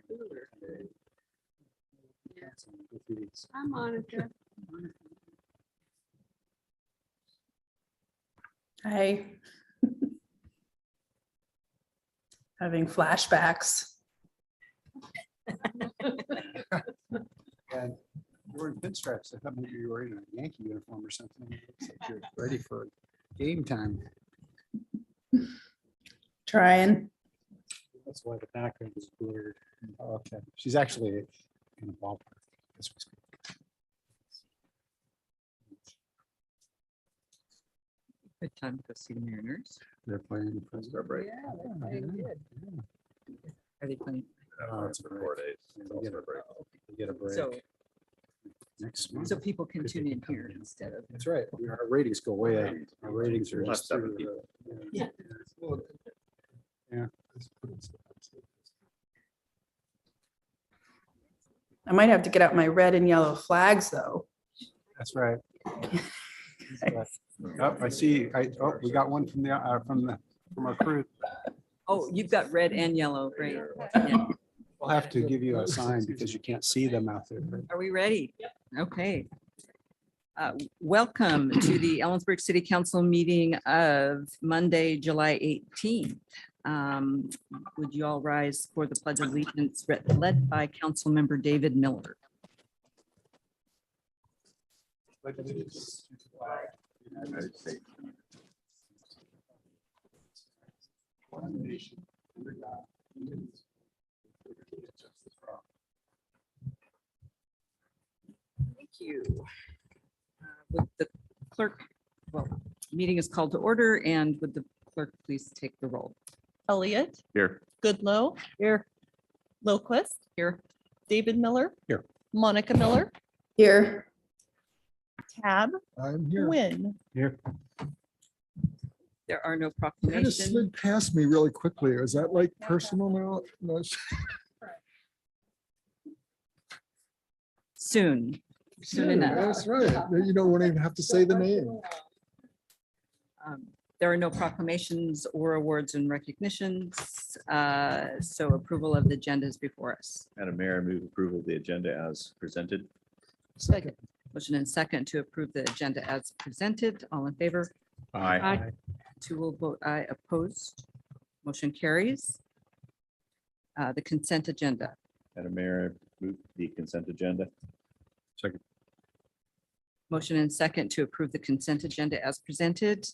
cooler. Yeah. Hi, Monica. Hi. Having flashbacks. And you're in pinstripes. I thought maybe you were in a Yankee uniform or something. It looks like you're ready for game time. Trying. That's why the background is blurred. Okay. She's actually in a ballpark. as we speak. Good time to go see the Mariners. They're playing President break. Yeah, they're playing good. Are they playing? It's a break. 4 days. They get a break. They get a break So, next month. so people can tune in here instead of. That's right. Our ratings go way up. Our ratings are We'll have just 7 through people. the- Yeah. I might have to get out my red and yellow flags though. That's right. Oh, I see. We got one from our crew. Oh, you've got red and yellow, great. Yeah. We'll have to give you a sign because you can't see them out there. Are we ready? Okay. Welcome to the Ellensburg City Council meeting of Monday, July 18th. Would you all rise for the Pledge of Allegiance led by Council Member David Miller? United States. One nation, under God, indivisible, with liberty and justice for all. Thank you. Would the clerk, well, meeting is called to order, and would the clerk please take the roll? Elliott, Here. Goodlow. Here. Lilquist. Here. David Miller. Here. Monica Miller. Here. Tab. I'm here. Win. Here. There are no Kind of proclamations. slid past me really quickly. Is that like personal now? No, Soon enough. That's right. You don't want to even have to say the name. There are no proclamations or awards and recognitions. So approval of the agenda is before us. Madam Mayor, I move approval of the agenda as presented. Second. Motion and second to approve the agenda as presented. All in favor? Aye. Two will vote aye, opposed. Motion carries. The consent agenda. Madam Mayor, I move the consent agenda. Second. Motion and second to approve the consent agenda as presented.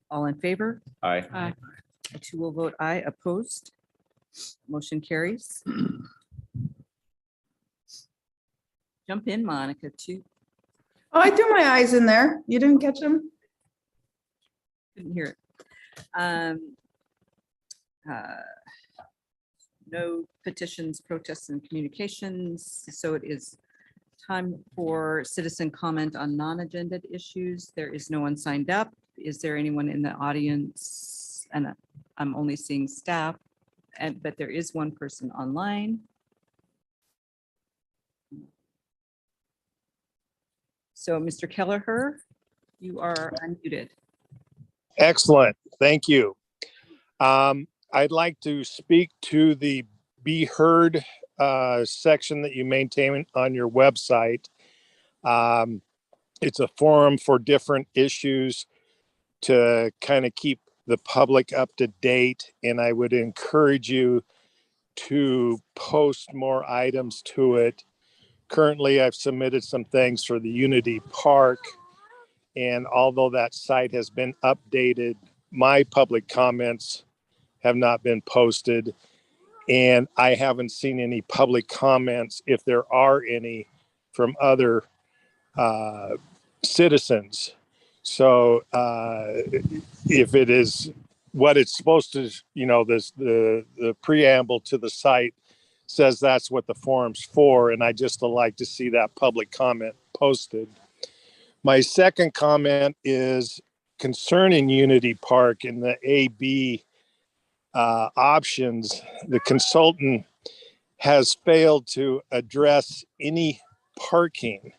All in favor? Aye. Two will vote aye, opposed. Motion carries. Jump in, Monica, too. Oh, I threw my eyes in there. You didn't catch them? Couldn't hear it. No petitions, protests, and communications. So it is time for citizen comment on non-agenda issues. There is no one signed up. Is there anyone in the audience? And I'm only seeing staff, but there is one person online. So Mr. Kelleher, you are unmuted. Excellent. Thank you. I'd like to speak to the Be Heard section that you maintain on your website. It's a forum for different issues to kind of keep the public up to date. And I would encourage you to post more items to it. Currently, I've submitted some things for the Unity Park. And although that site has been updated, my public comments have not been posted. And I haven't seen any public comments, if there are any, from other citizens. So if it is what it's supposed to, the preamble to the site says that's what the forum's for, and I just like to see that public comment posted. My second comment is concerning Unity Park and the AB options. The consultant has failed to address any parking.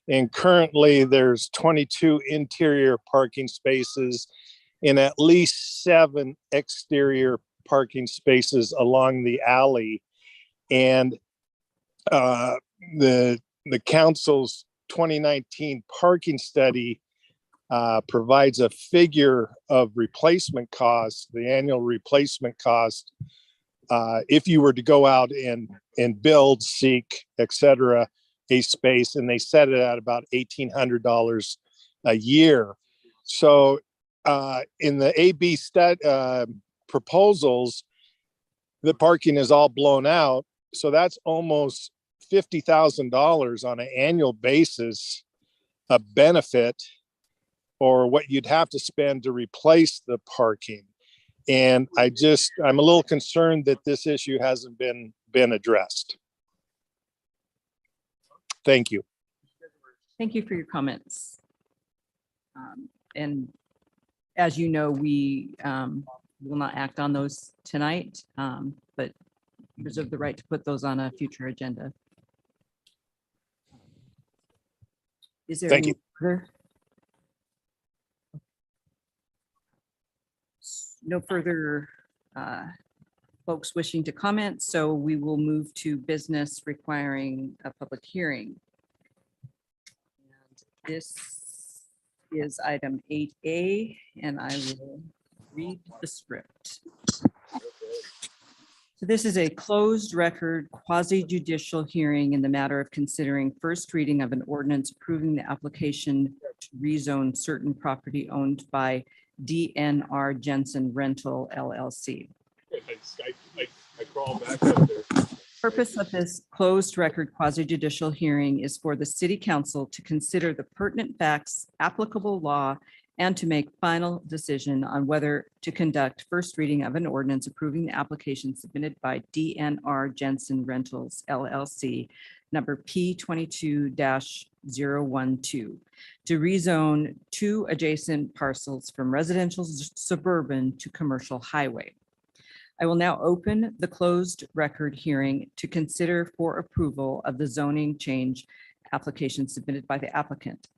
And currently there's 22 interior parking spaces and at least 7 exterior parking spaces along the alley. And the council's 2019 parking study provides a figure of replacement cost, the annual replacement cost, if you were to go out and build, seek, et cetera, a space, and they set it at about $1,800 a year. So in the AB proposals, the parking is all blown out. So that's almost $50,000 on an annual basis, a benefit, or what you'd have to spend to replace the parking. And I'm a little concerned that this issue hasn't been addressed. Thank you. Thank you for your comments. And as you know, we will not act on those tonight, but reserve the right to put those on a future agenda. Is there Thank any you. further? No further folks wishing to comment, so we will move to business requiring a public hearing. And this is item 8A, and I will read the script. So this is a closed record quasi judicial hearing in the matter of considering first reading of an ordinance approving the application to rezone certain property owned by DNR Jensen Rental LLC. I crawl back up there. Purpose of this closed record quasi judicial hearing is for the city council to consider the pertinent facts, applicable law, and to make final decision on whether to conduct first reading of an ordinance approving the application submitted by DNR Jensen Rentals LLC, number P22-012, to rezone 2 adjacent parcels from residential suburban to commercial highway. I will now open the closed record hearing to consider for approval of the zoning change application submitted by the applicant.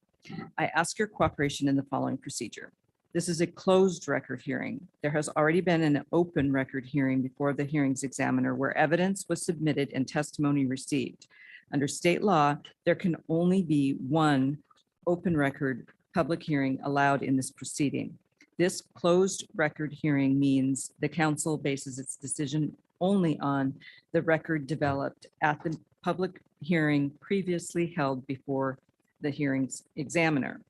I ask your cooperation in the following procedure. This is a closed record hearing. There has already been an open record hearing before the hearings examiner where evidence was submitted and testimony received. Under state law, there can only be one open record public hearing allowed in this proceeding. This closed record hearing means the council bases its decision only on the record developed at the public hearing previously held before the hearings examiner.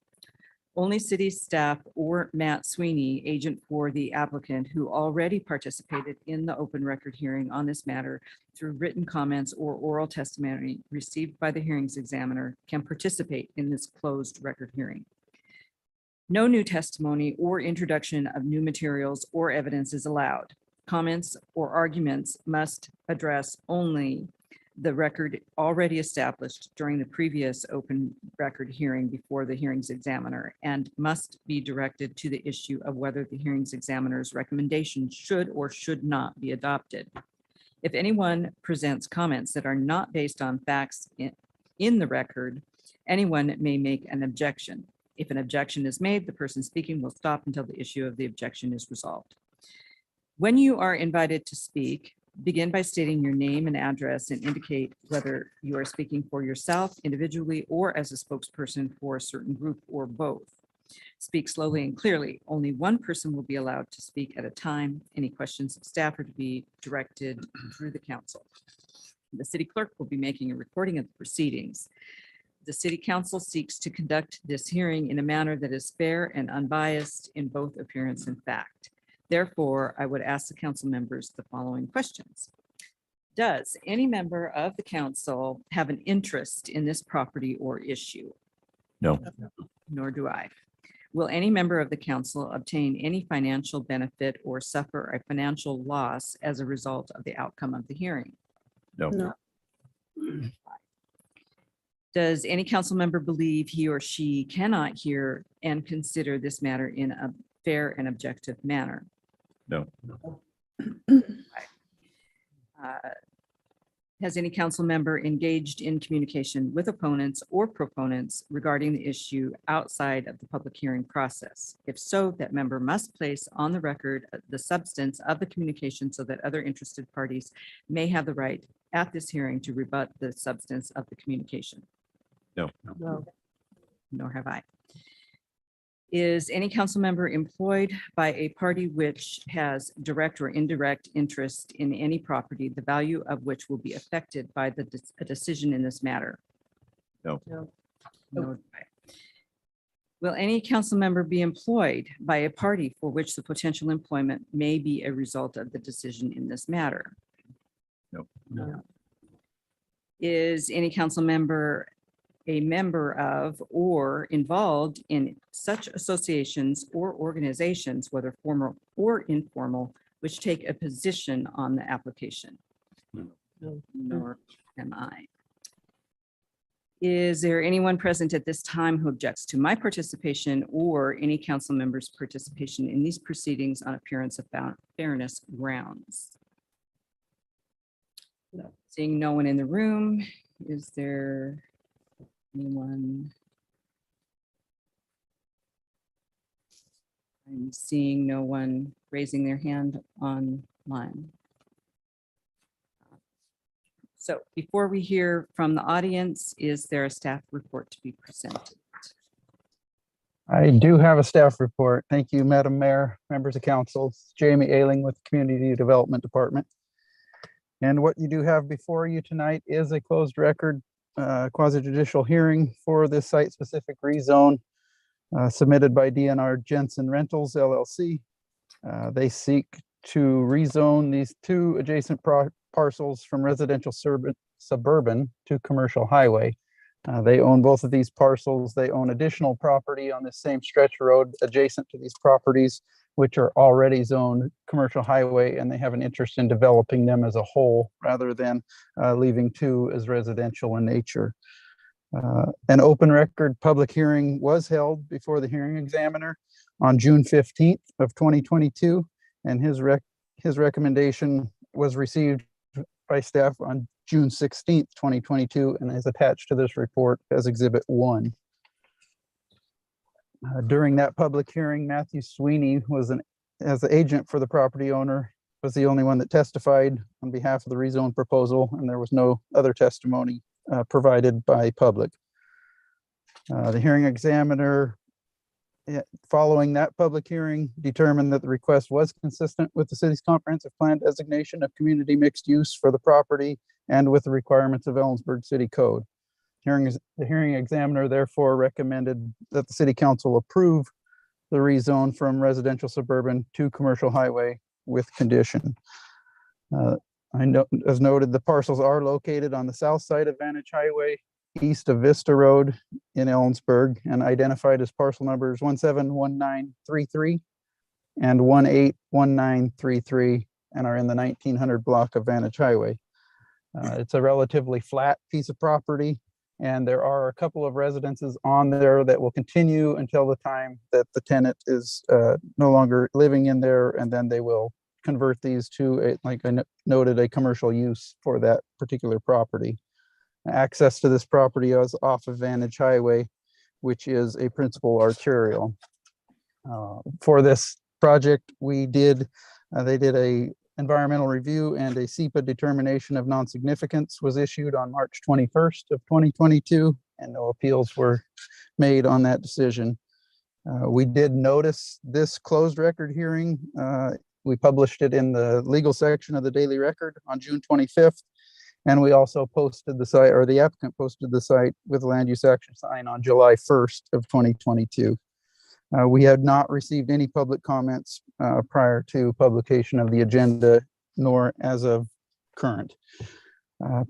Only city staff or Matt Sweeney, agent for the applicant, who already participated in the open record hearing on this matter through written comments or oral testimony received by the hearings examiner, can participate in this closed record hearing. No new testimony or introduction of new materials or evidence is allowed. Comments or arguments must address only the record already established during the previous open record hearing before the hearings examiner and must be directed to the issue of whether the hearings examiner's recommendation should or should not be adopted. If anyone presents comments that are not based on facts in the record, anyone may make an objection. If an objection is made, the person speaking will stop until the issue of the objection is resolved. When you are invited to speak, begin by stating your name and address and indicate whether you are speaking for yourself individually or as a spokesperson for a certain group or both. Speak slowly and clearly. Only one person will be allowed to speak at a time. Any questions of staff are to be directed through the council. The city clerk will be making a recording of the proceedings. The city council seeks to conduct this hearing in a manner that is fair and unbiased in both appearance and fact. Therefore, I would ask the council members the following questions. Does any member of the council have an interest in this property or issue? No. Nor do I. Will any member of the council obtain any financial benefit or suffer a financial loss as a result of the outcome of the hearing? No. Does any council member believe he or she cannot hear and consider this matter in a fair and objective manner? No. Has any council member engaged in communication with opponents or proponents regarding the issue outside of the public hearing process? If so, that member must place on the record the substance of the communication so that other interested parties may have the right at this hearing to rebut the substance of the communication? No. Nor have I. Is any council member employed by a party which has direct or indirect interest in any property, the value of which will be affected by a decision in this matter? No. No. Will any council member be employed by a party for which the potential employment may be a result of the decision in this matter? No. No. Is any council member a member of or involved in such associations or organizations, whether formal or informal, which take a position on the application? No. Nor am I. Is there anyone present at this time who objects to my participation or any council member's participation in these proceedings on appearance of fairness grounds? No. Seeing no one in the room, is there anyone? I'm seeing no one raising their hand online. So before we hear from the audience, is there a staff report to be presented? I do have a staff report. Thank you, Madam Mayor, members of council. It's Jamie Ailing with the Community Development Department. And what you do have before you tonight is a closed record quasi-judicial hearing for this site-specific rezone submitted by DNR Jensen Rentals LLC. They seek to rezone these two adjacent parcels from residential suburban to commercial highway. They own both of these parcels. They own additional property on the same stretch of road adjacent to these properties, which are already zoned commercial highway, and they have an interest in developing them as a whole rather than leaving two as residential in nature. An open record public hearing was held before the hearing examiner on June 15th of 2022, and his recommendation was received by staff on June 16th, 2022, and is attached to this report as Exhibit 1. During that public hearing, Matthew Sweeney as the agent for the property owner, was the only one that testified on behalf of the rezone proposal, and there was no other testimony provided by public. The hearing examiner, following that public hearing, determined that the request was consistent with the city's comprehensive plan designation of community mixed use for the property and with the requirements of Ellensburg City Code. The hearing examiner therefore recommended that the city council approve the rezone from residential suburban to commercial highway with condition. I know, as noted, the parcels are located on the south side of Vantage Highway, east of Vista Road in Ellensburg, and identified as parcel numbers 171933 and 181933, and are in the 1900 block of Vantage Highway. It's a relatively flat piece of property, and there are a couple of residences on there that will continue until the time that the tenant is no longer living in there, and then they will convert these to, like I noted, a commercial use for that particular property. Access to this property is off of Vantage Highway, which is a principal arterial. For this project, they did a environmental review, and a SEPA determination of non-significance was issued on March 21st of 2022, and no appeals were made on that decision. We did notice this closed record hearing. We published it in the legal section of the Daily Record on June 25th. And we also posted the site, or the applicant posted the site with land use action sign on July 1st of 2022. We had not received any public comments prior to publication of the agenda, nor as of current.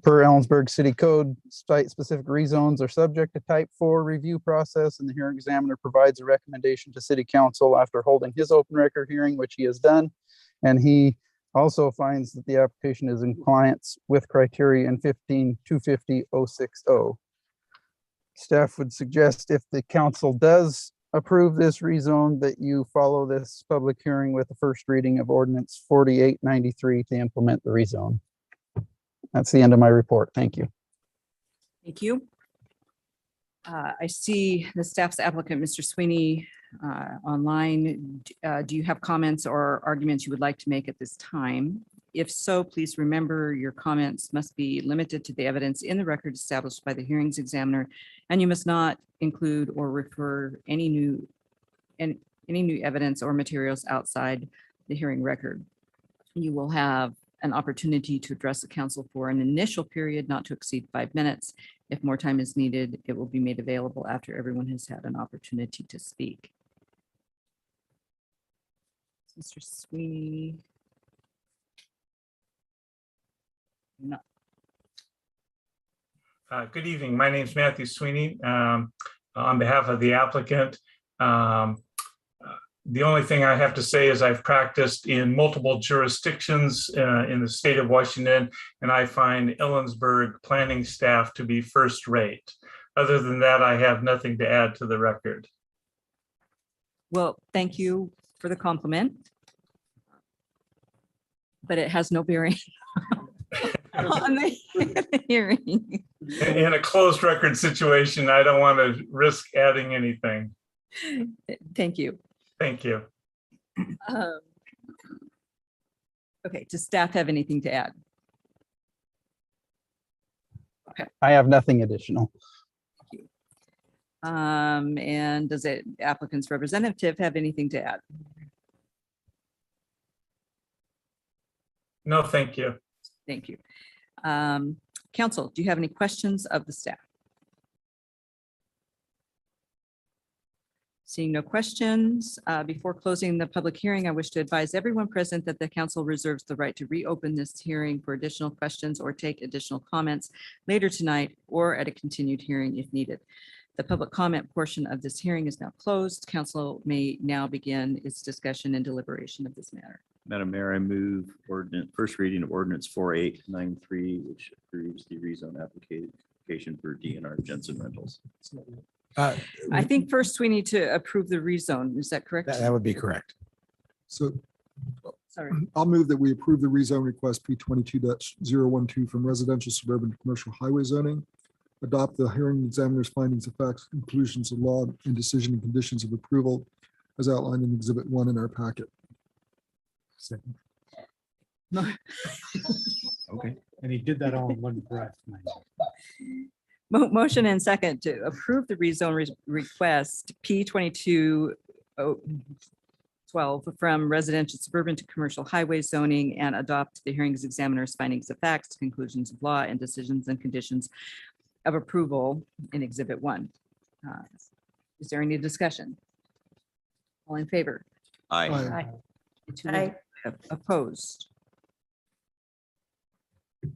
Per Ellensburg City Code, site-specific rezones are subject to type 4 review process, and the hearing examiner provides a recommendation to City Council after holding his open record hearing, which he has done. And he also finds that the application is in compliance with criteria in 15-250-060. Staff would suggest, if the council does approve this rezone, that you follow this public hearing with the first reading of Ordinance 4893 to implement the rezone. That's the end of my report. Thank you. Thank you. I see the staff's applicant, Mr. Sweeney, online. Do you have comments or arguments you would like to make at this time? If so, please remember your comments must be limited to the evidence in the record established by the hearings examiner, and you must not include or refer any new evidence or materials outside the hearing record. You will have an opportunity to address the council for an initial period not to exceed 5 minutes. If more time is needed, it will be made available after everyone has had an opportunity to speak. Mr. Sweeney. No. Good evening. My name is Matthew Sweeney. On behalf of the applicant, the only thing I have to say is I've practiced in multiple jurisdictions in the state of Washington, and I find Ellensburg planning staff to be first rate. Other than that, I have nothing to add to the record. Well, thank you for the compliment, but it has no bearing on the hearing. In a closed record situation, I don't want to risk adding anything. Thank you. Thank you. Okay, does staff have anything to add? I have nothing additional. And does the applicant's representative have anything to add? No, thank you. Thank you. Council, do you have any questions of the staff? Seeing no questions, before closing the public hearing, I wish to advise everyone present that the council reserves the right to reopen this hearing for additional questions or take additional comments later tonight or at a continued hearing if needed. The public comment portion of this hearing is now closed. Council may now begin its discussion and deliberation of this matter. Madam Mayor, I move first reading of ordinance 4893, which approves the rezone application for DNR Jensen Rentals. I think first we need to approve the rezone. Is that correct? That would be correct. So Sorry. I'll move that we approve the rezone request P22-012 from residential suburban to commercial highway zoning. Adopt the hearing examiner's findings of facts, conclusions of law, and decision and conditions of approval as outlined in Exhibit 1 in our packet. Second. Okay. And he did that all in one breath. Motion and second to approve the rezone request P22-12 from residential suburban to commercial highway zoning and adopt the hearings examiner's findings of facts, conclusions of law, and decisions and conditions of approval in Exhibit 1. Is there any discussion? All in favor? Aye. Aye. Aye. Opposed?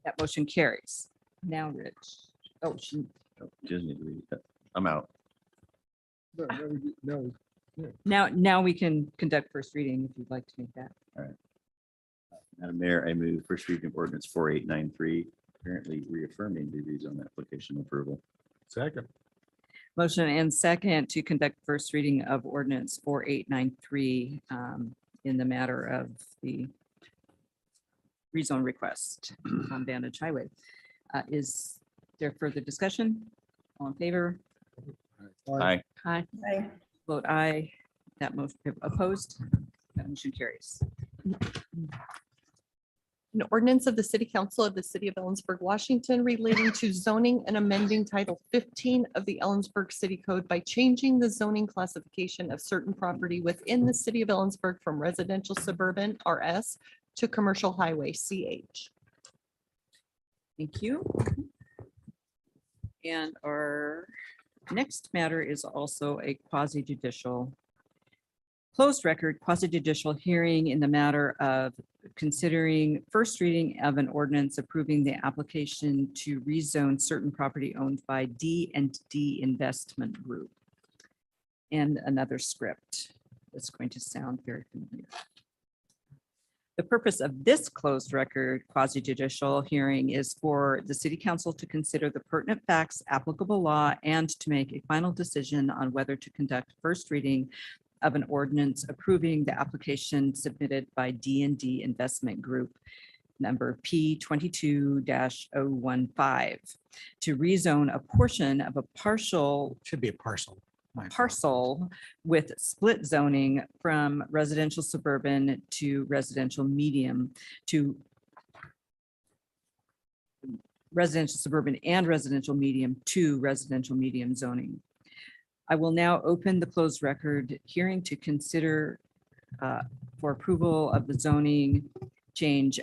That motion carries. Now, Rich. Oh, Just need to read that. I'm out. now we can conduct first reading if you'd like to make that. Madam Mayor, I move first reading of ordinance 4893, apparently reaffirming the rezone application approval. Second. Motion and second to conduct first reading of ordinance 4893 in the matter of the rezone request on Vantage Highway. Is there further discussion? All in favor? Aye. Aye. Aye. Vote aye. That motion opposed. That motion carries. An ordinance of the City Council of the City of Ellensburg, Washington relating to zoning and amending Title 15 of the Ellensburg City Code by changing the zoning classification of certain property within the City of Ellensburg from residential suburban RS to commercial highway CH. Thank you. And our next matter is also a quasi judicial closed record quasi judicial hearing in the matter of considering first reading of an ordinance approving the application to rezone certain property owned by D&D Investment Group. And another script that's going to sound very familiar. The purpose of this closed record quasi judicial hearing is for the City Council to consider the pertinent facts, applicable law, and to make a final decision on whether to conduct first reading of an ordinance approving the application submitted by D&D Investment Group number P22-015 to rezone a portion of a Should be a parcel. parcel with split zoning from residential suburban to residential medium to residential suburban and residential medium to residential medium zoning. I will now open the closed record hearing to consider for approval of the zoning change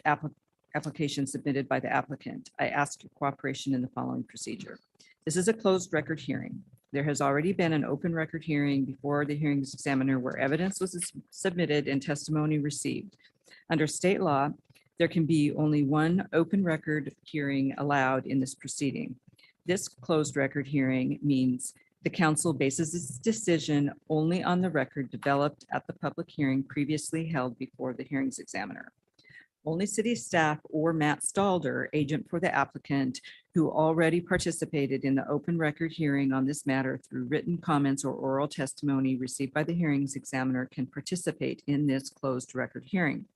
application submitted by the applicant. I ask your cooperation in the following procedure. This is a closed record hearing. There has already been an open record hearing before the hearings examiner where evidence was submitted and testimony received. Under state law, there can be only one open record hearing allowed in this proceeding. This closed record hearing means the council bases its decision only on the record developed at the public hearing previously held before the hearings examiner. Only city staff or Matt Stalder, agent for the applicant, who already participated in the open record hearing on this matter through written comments or oral testimony received by the hearings examiner, can participate in this closed record hearing.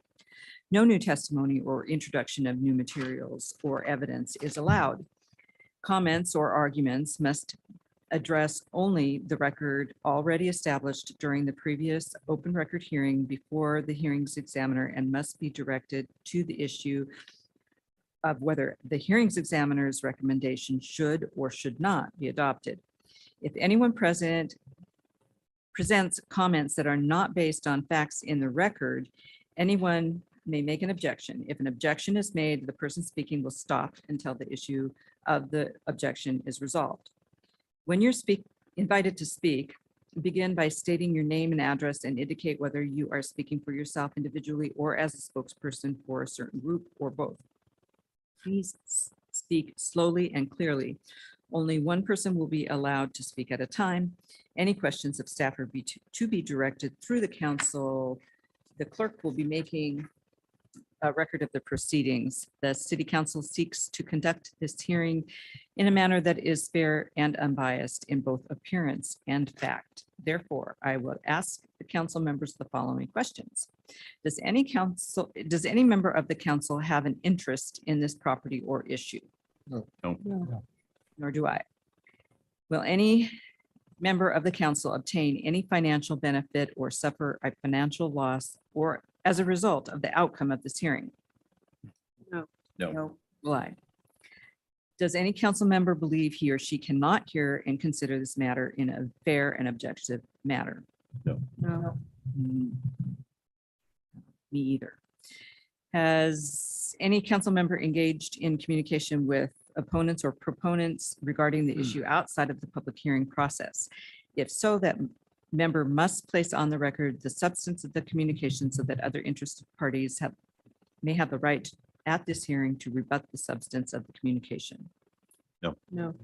No new testimony or introduction of new materials or evidence is allowed. Comments or arguments must address only the record already established during the previous open record hearing before the hearings examiner and must be directed to the issue of whether the hearings examiner's recommendation should or should not be adopted. If anyone present presents comments that are not based on facts in the record, anyone may make an objection. If an objection is made, the person speaking will stop until the issue of the objection is resolved. When you're invited to speak, begin by stating your name and address and indicate whether you are speaking for yourself individually or as a spokesperson for a certain group or both. Please speak slowly and clearly. Only one person will be allowed to speak at a time. Any questions of staff are to be directed through the council. The clerk will be making a record of the proceedings. The city council seeks to conduct this hearing in a manner that is fair and unbiased in both appearance and fact. Therefore, I will ask the council members the following questions. Does any member of the council have an interest in this property or issue? No. No. Nor do I. Will any member of the council obtain any financial benefit or suffer a financial loss or as a result of the outcome of this hearing? No. Will I? Does any council member believe he or she cannot hear and consider this matter in a fair and objective manner? No. Mm, Me either. Has any council member engaged in communication with opponents or proponents regarding the issue outside of the public hearing process? If so, that member must place on the record the substance of the communication so that other interested parties may have the right at this hearing to rebut the substance of the communication. No.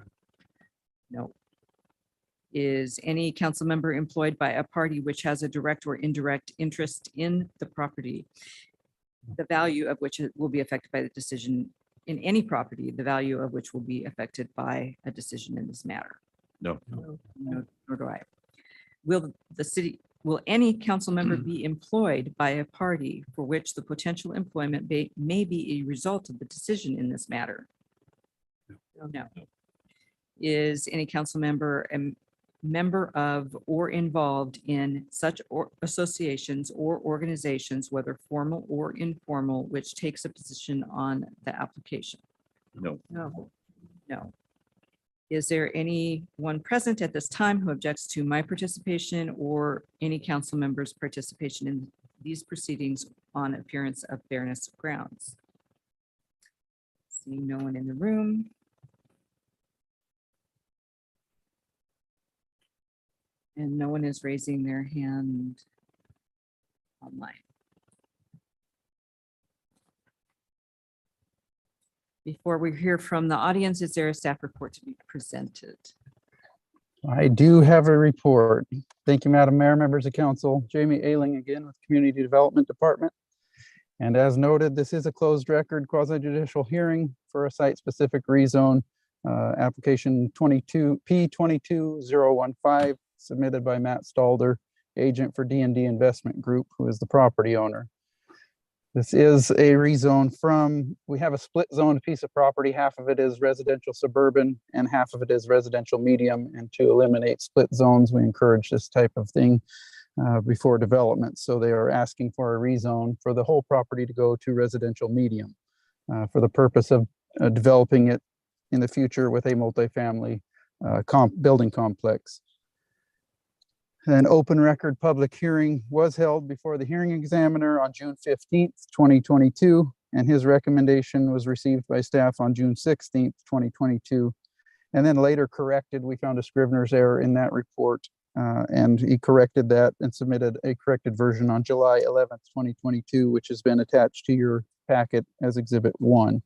Is any council member employed by a party which has a direct or indirect interest in the property, the value of which will be affected by the decision in any property, the value of which will be affected by a decision in this matter? No. No, nor do I. Will any council member be employed by a party for which the potential employment may be a result of the decision in this matter? No. Is any council member a member of or involved in such associations or organizations, whether formal or informal, which takes a position on the application? No. No. Is there anyone present at this time who objects to my participation or any council member's participation in these proceedings on appearance of fairness grounds? Seeing no one in the room. And no one is raising their hand online. Before we hear from the audience, is there a staff report to be presented? I do have a report. Thank you, Madam Mayor, members of council. Jamie Ailing again with Community Development Department. And as noted, this is a closed record quasi-judicial hearing for a site-specific rezone, application P22015 submitted by Matt Stalder, agent for D&D Investment Group, who is the property owner. This is a rezone from, we have a split zoned piece of property. Half of it is residential suburban and half of it is residential medium. And to eliminate split zones, we encourage this type of thing before development. So they are asking for a rezone for the whole property to go to residential medium for the purpose of developing it in the future with a multifamily building complex. An open record public hearing was held before the hearing examiner on June 15th, 2022, and his recommendation was received by staff on June 16th, 2022, and then later corrected. We found a Scrivener's error in that report, and he corrected that and submitted a corrected version on July 11th, 2022, which has been attached to your packet as Exhibit 1.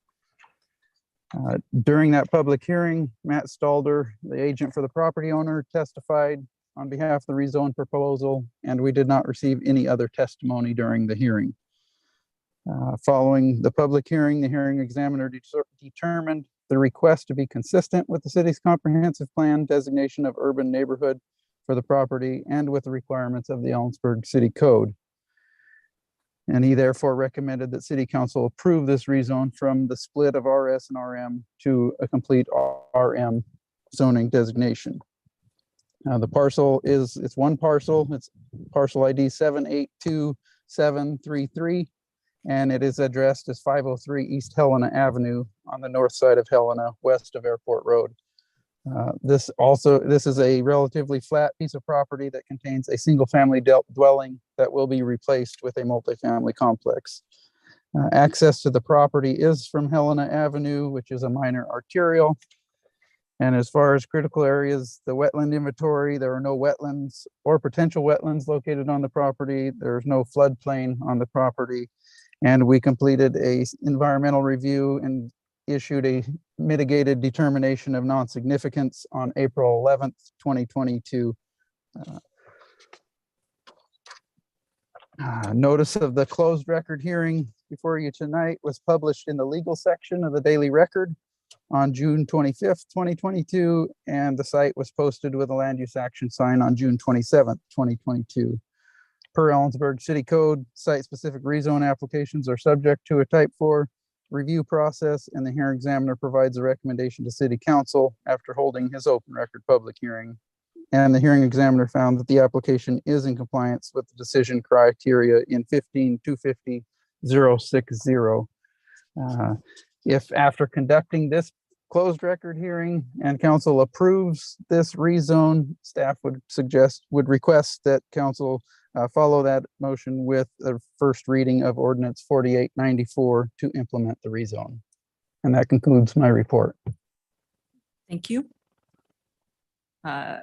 During that public hearing, Matt Stalder, the agent for the property owner, testified on behalf of the rezone proposal, and we did not receive any other testimony during the hearing. Following the public hearing, the hearing examiner determined the request to be consistent with the city's comprehensive plan designation of urban neighborhood for the property and with the requirements of the Ellensburg City Code. And he therefore recommended that City Council approve this rezone from the split of RS and RM to a complete RM zoning designation. The parcel it's one parcel. It's parcel ID 7827733, and it is addressed as 503 East Helena Avenue on the north side of Helena, west of Airport Road. This is a relatively flat piece of property that contains a single family dwelling that will be replaced with a multifamily complex. Access to the property is from Helena Avenue, which is a minor arterial. And as far as critical areas, the wetland inventory, there are no wetlands or potential wetlands located on the property. There's no floodplain on the property. And we completed a environmental review and issued a mitigated determination of non-significance on April 11th, 2022. Notice of the closed record hearing before you tonight was published in the legal section of the Daily Record on June 25th, 2022, and the site was posted with a land use action sign on June 27th, 2022. Per Ellensburg City Code, site-specific rezone applications are subject to a Type 4 review process, and the hearing examiner provides a recommendation to City Council after holding his open record public hearing. And the hearing examiner found that the application is in compliance with the decision criteria in 15-250-060. If after conducting this closed record hearing and council approves this rezone, staff would request that council follow that motion with a first reading of Ordinance 4894 to implement the rezone. And that concludes my report. Thank you. I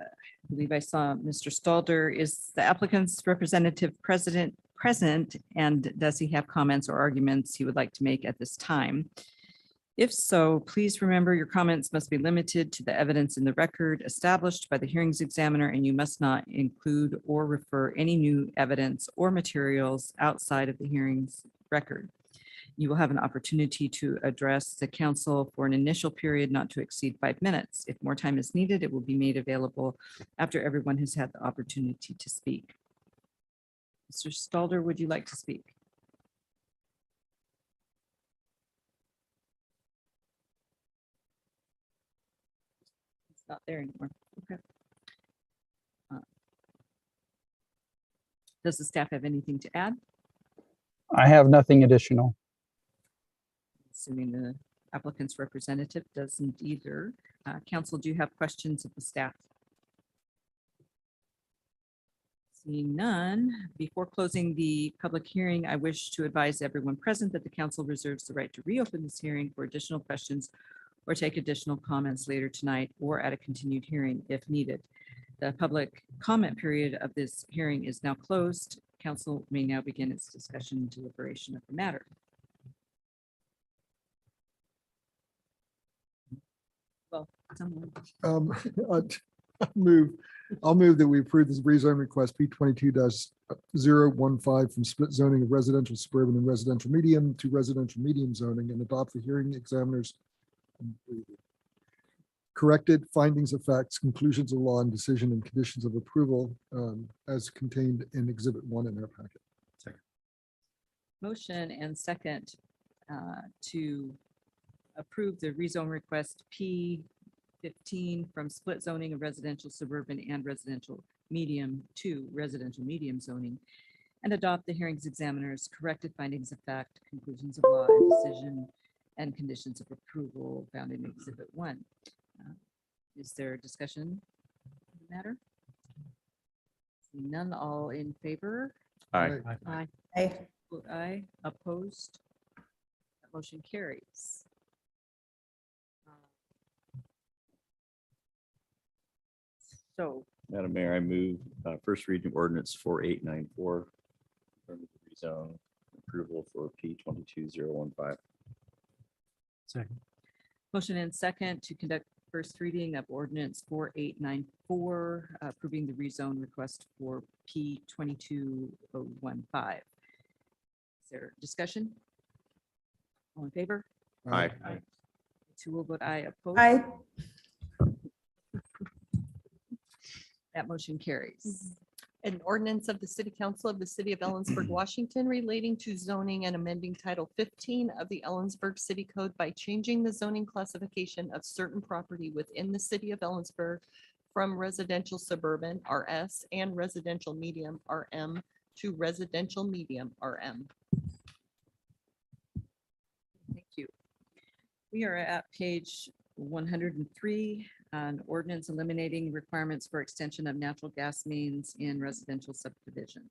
believe I saw Mr. Stalder. Is the applicant's representative present, and does he have comments or arguments he would like to make at this time? If so, please remember your comments must be limited to the evidence in the record established by the hearings examiner, and you must not include or refer any new evidence or materials outside of the hearings record. You will have an opportunity to address the council for an initial period not to exceed 5 minutes. If more time is needed, it will be made available after everyone has had the opportunity to speak. Mr. Stalder, would you like to speak? It's not there anymore. Okay. Does the staff have anything to add? I have nothing additional. Assuming the applicant's representative doesn't either. Council, do you have questions of the staff? Seeing none, before closing the public hearing, I wish to advise everyone present that the council reserves the right to reopen this hearing for additional questions or take additional comments later tonight or at a continued hearing if needed. The public comment period of this hearing is now closed. Council may now begin its discussion and deliberation of the matter. Well, someone. I'll move that we approve this rezone request P22-015 from split zoning of residential suburban and residential medium to residential medium zoning and adopt the hearing examiner's corrected findings of facts, conclusions of law, and decision and conditions of approval as contained in Exhibit 1 in our packet. Motion and second to approve the rezone request P15 from split zoning of residential suburban and residential medium to residential medium zoning and adopt the hearings examiner's corrected findings of fact, conclusions of law, and decision and conditions of approval found in Exhibit 1. Is there discussion on the matter? Seeing none, all in favor? Aye. Aye. Aye. Vote aye. Opposed? That motion carries. So, Madam Mayor, I move first reading ordinance 4894. Rezone approval for P 22015. Second. motion and second to conduct first reading of ordinance 4894, approving the rezone request for P 22015. Is there discussion? All in favor? Aye. Two will vote aye. Opposed? Aye. That motion carries. An ordinance of the City Council of the City of Ellensburg, Washington, relating to zoning and amending Title 15 of the Ellensburg City Code by changing the zoning classification of certain property within the City of Ellensburg from residential suburban RS and residential medium RM to residential medium RM. Thank you. We are at page 103 on ordinance eliminating requirements for extension of natural gas mains in residential subdivisions.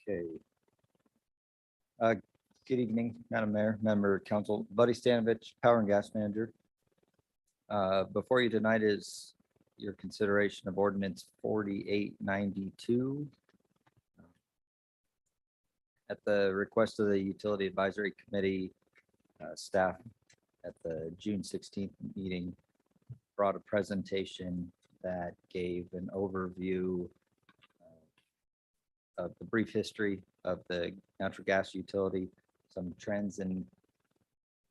Okay. Good evening, Madam Mayor, Member of Council, Buddy Stanovich, Power and Gas Manager. Before you tonight is your consideration of ordinance 4892. At the request of the Utility Advisory Committee, staff at the June 16th meeting brought a presentation that gave an overview of the brief history of the natural gas utility, some trends in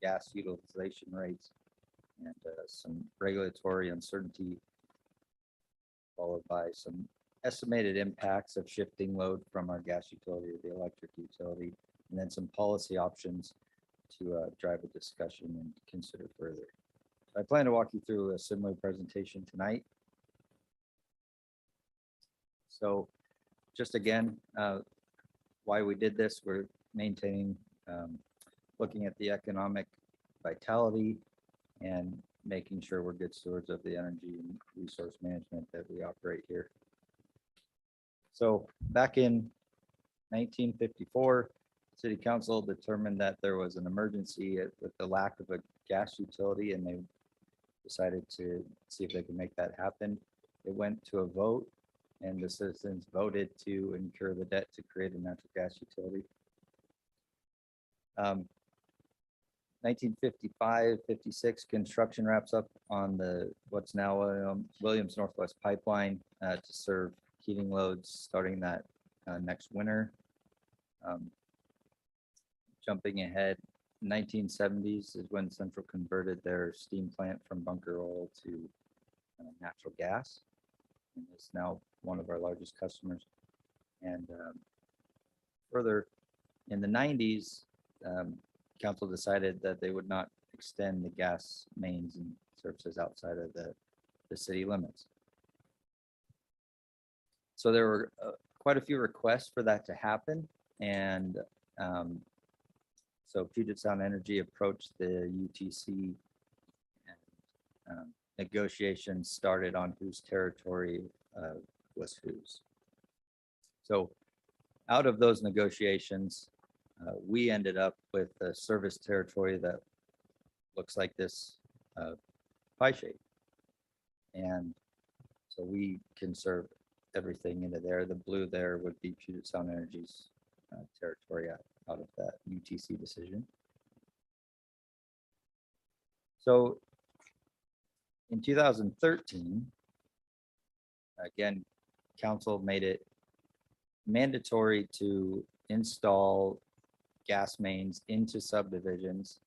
gas utilization rates, and some regulatory uncertainty, followed by some estimated impacts of shifting load from our gas utility to the electric utility, and then some policy options to drive a discussion and consider further. I plan to walk you through a similar presentation tonight. So just again, why we did this, we're maintaining, looking at the economic vitality and making sure we're good stewards of the energy and resource management that we operate here. So back in 1954, City Council determined that there was an emergency with the lack of a gas utility, and they decided to see if they could make that happen. It went to a vote, and the citizens voted to incur the debt to create a natural gas utility. 1955-56 construction wraps up on the what's now Williams Northwest Pipeline to serve heating loads starting that next winter. Jumping ahead, 1970s is when Central converted their steam plant from bunker oil to natural gas, and it's now one of our largest customers. And further, in the 90s, council decided that they would not extend the gas mains and services outside of the city limits. So there were quite a few requests for that to happen, and so Puget Sound Energy approached the UTC, and negotiations started on whose territory was whose. So out of those negotiations, we ended up with a service territory that looks like this pie shape. And so we can serve everything into there. The blue there would be Puget Sound Energy's territory out of that UTC decision. So in 2013, Again, council made it mandatory to install gas mains into subdivisions.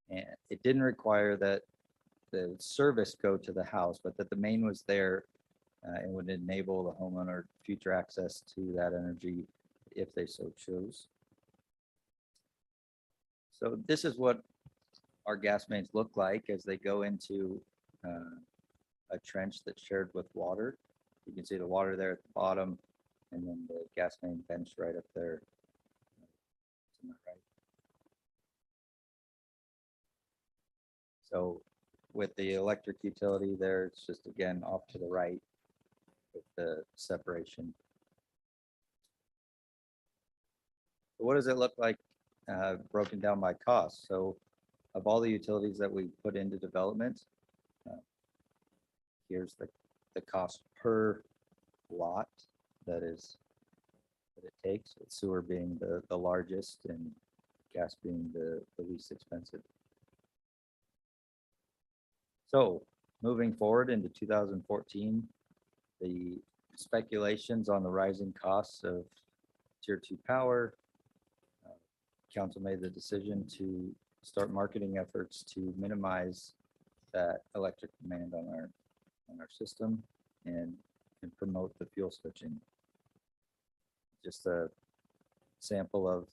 And it didn't require that the service go to the house, but that the main was there and would enable the homeowner future access to that energy if they so chose. So this is what our gas mains look like as they go into a trench that's shared with water. You can see the water there at the bottom, and then the gas main bench right up there. To my right. So with the electric utility there, it's just again off to the right with the separation. What does it look like broken down by cost? So of all the utilities that we put into development, here's the cost per lot that it takes, with sewer being the largest and gas being the least expensive. So moving forward into 2014, the speculations on the rising costs of tier 2 power, council made the decision to start marketing efforts to minimize that electric demand on our system and promote the fuel switching. Just a sample of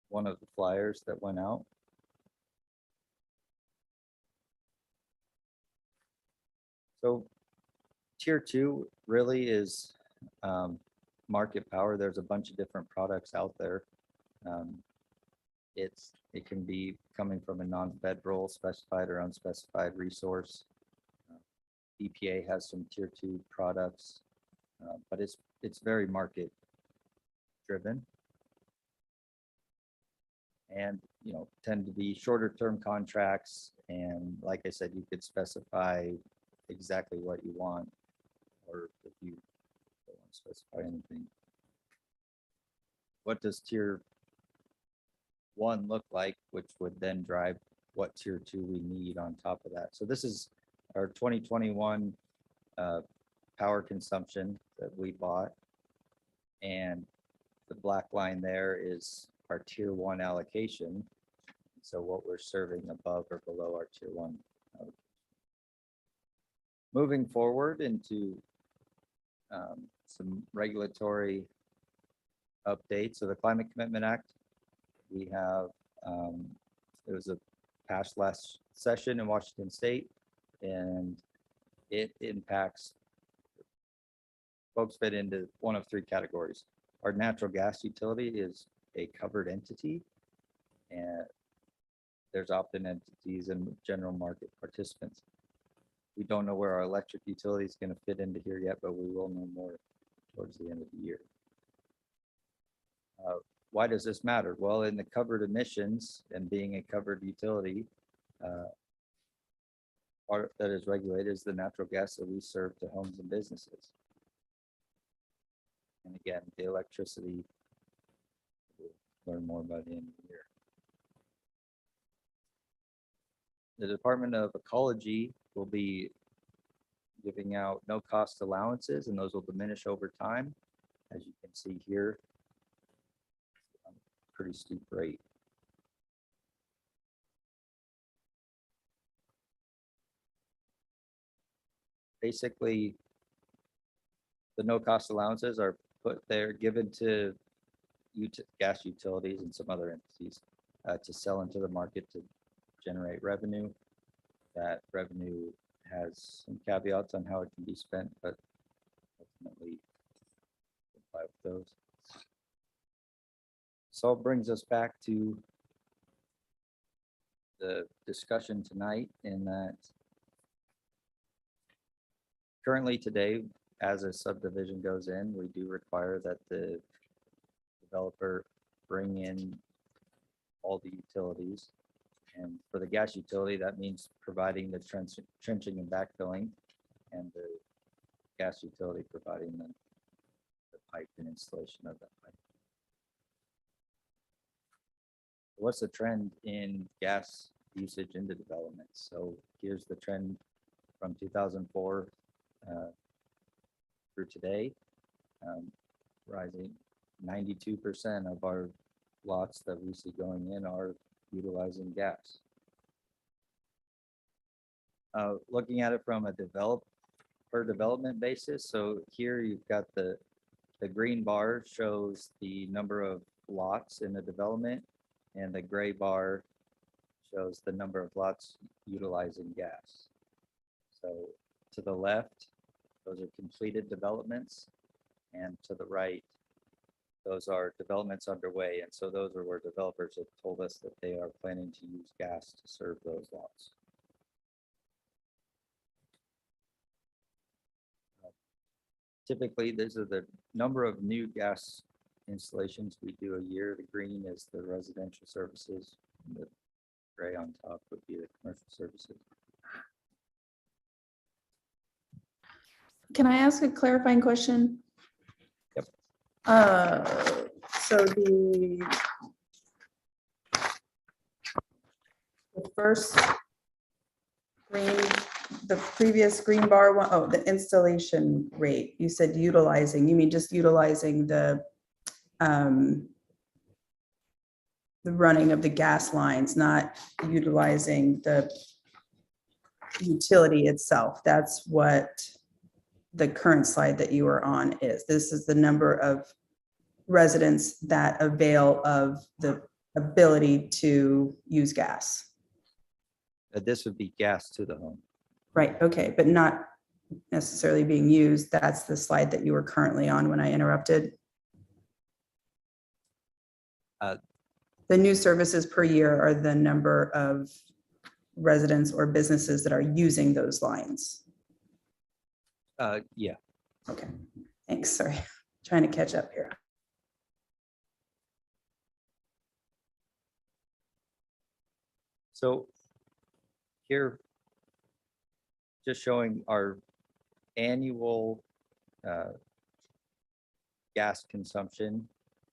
one of the flyers that went out. So tier 2 really is market power. There's a bunch of different products out there. It can be coming from a non-federal specified or unspecified resource. EPA has some tier 2 products, but it's very market driven, and tend to be shorter term contracts. And like I said, you could specify exactly what you want, or if you don't want to specify anything. What does tier 1 look like, which would then drive what tier 2 we need on top of that? So this is our 2021 power consumption that we bought, and the black line there is our tier 1 allocation. So what we're serving above or below our tier 1 allocation. Moving forward into some regulatory updates. So the Climate Commitment Act, we have, it was passed last session in Washington State, and it impacts, folks fit into one of 3 categories. Our natural gas utility is a covered entity, and there's opt-in entities and general market participants. We don't know where our electric utility is going to fit into here yet, but we will know more towards the end of the year. Why does this matter? Well, in the covered emissions and being a covered utility, part that is regulated is the natural gas that we serve to homes and businesses. And again, the electricity, we'll learn more by the end of the year. The Department of Ecology will be giving out no cost allowances, and those will diminish over time. As you can see here, pretty steep rate. Basically, the no cost allowances are put there, given to gas utilities and some other entities to sell into the market to generate revenue. That revenue has some caveats on how it can be spent, but ultimately comply with those. So it brings us back to the discussion tonight, in that currently today, as a subdivision goes in, we do require that the developer bring in all the utilities. And for the gas utility, that means providing the trenching and backfilling, and the gas utility providing the pipe and installation of that pipe. What's the trend in gas usage into development? So here's the trend from 2004 through today. Rising 92% of our lots that we see going in are utilizing gas. Looking at it from a development basis, so here you've got the green bar shows the number of lots in the development, and the gray bar shows the number of lots utilizing gas. So to the left, those are completed developments, and to the right, those are developments underway. And so those are where developers have told us that they are planning to use gas to serve those lots. Typically, these are the number of new gas installations we do a year. The green is the residential services. The gray on top would be the commercial services. Can I ask a clarifying question? Yep. So the first green, the previous green bar one, oh, the installation rate, you said utilizing, you mean just utilizing the running of the gas lines, not utilizing the utility itself. That's what the current slide that you were on is. This is the number of residents that avail of the ability to use gas. This would be gas to the home. Right, okay, but not necessarily being used. That's the slide that you were currently on when I interrupted. The new services per year are the number of residents or businesses that are using those lines. Yeah. Okay, thanks, sorry. Trying to catch up here. So here, just showing our annual gas consumption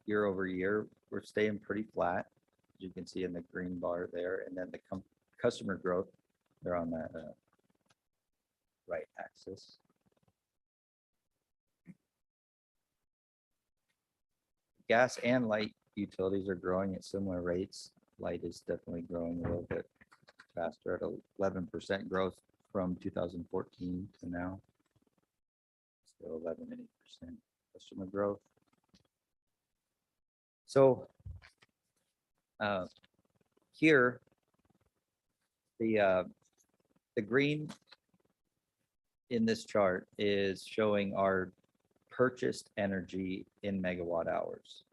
year over year. We're staying pretty flat, as you can see in the green bar there, and then the customer growth, they're on that right axis. Gas and light utilities are growing at similar rates. Light is definitely growing a little bit faster at 11% growth from 2014 to now. Still 11 and 8% customer growth. So here, the green in this chart is showing our purchased energy in megawatt hours.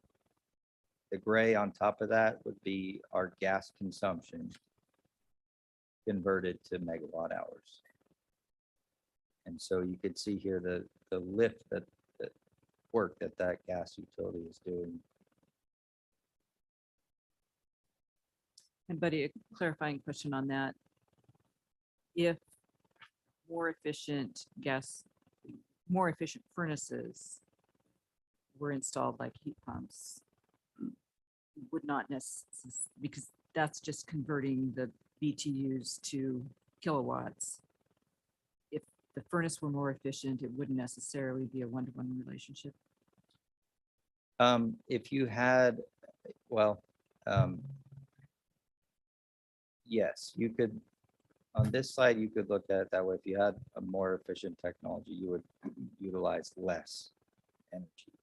The gray on top of that would be our gas consumption converted to megawatt hours. And so you could see here the lift that work that gas utility is doing. And Buddy, a clarifying question on that. If more efficient furnaces were installed like heat pumps, would not necessarily, because that's just converting the BTUs to kilowatts. If the furnace were more efficient, it wouldn't necessarily be a one-to-one relationship. If you had, well, yes, you could, on this slide, you could look at it that way. If you had a more efficient technology, you would utilize less energy.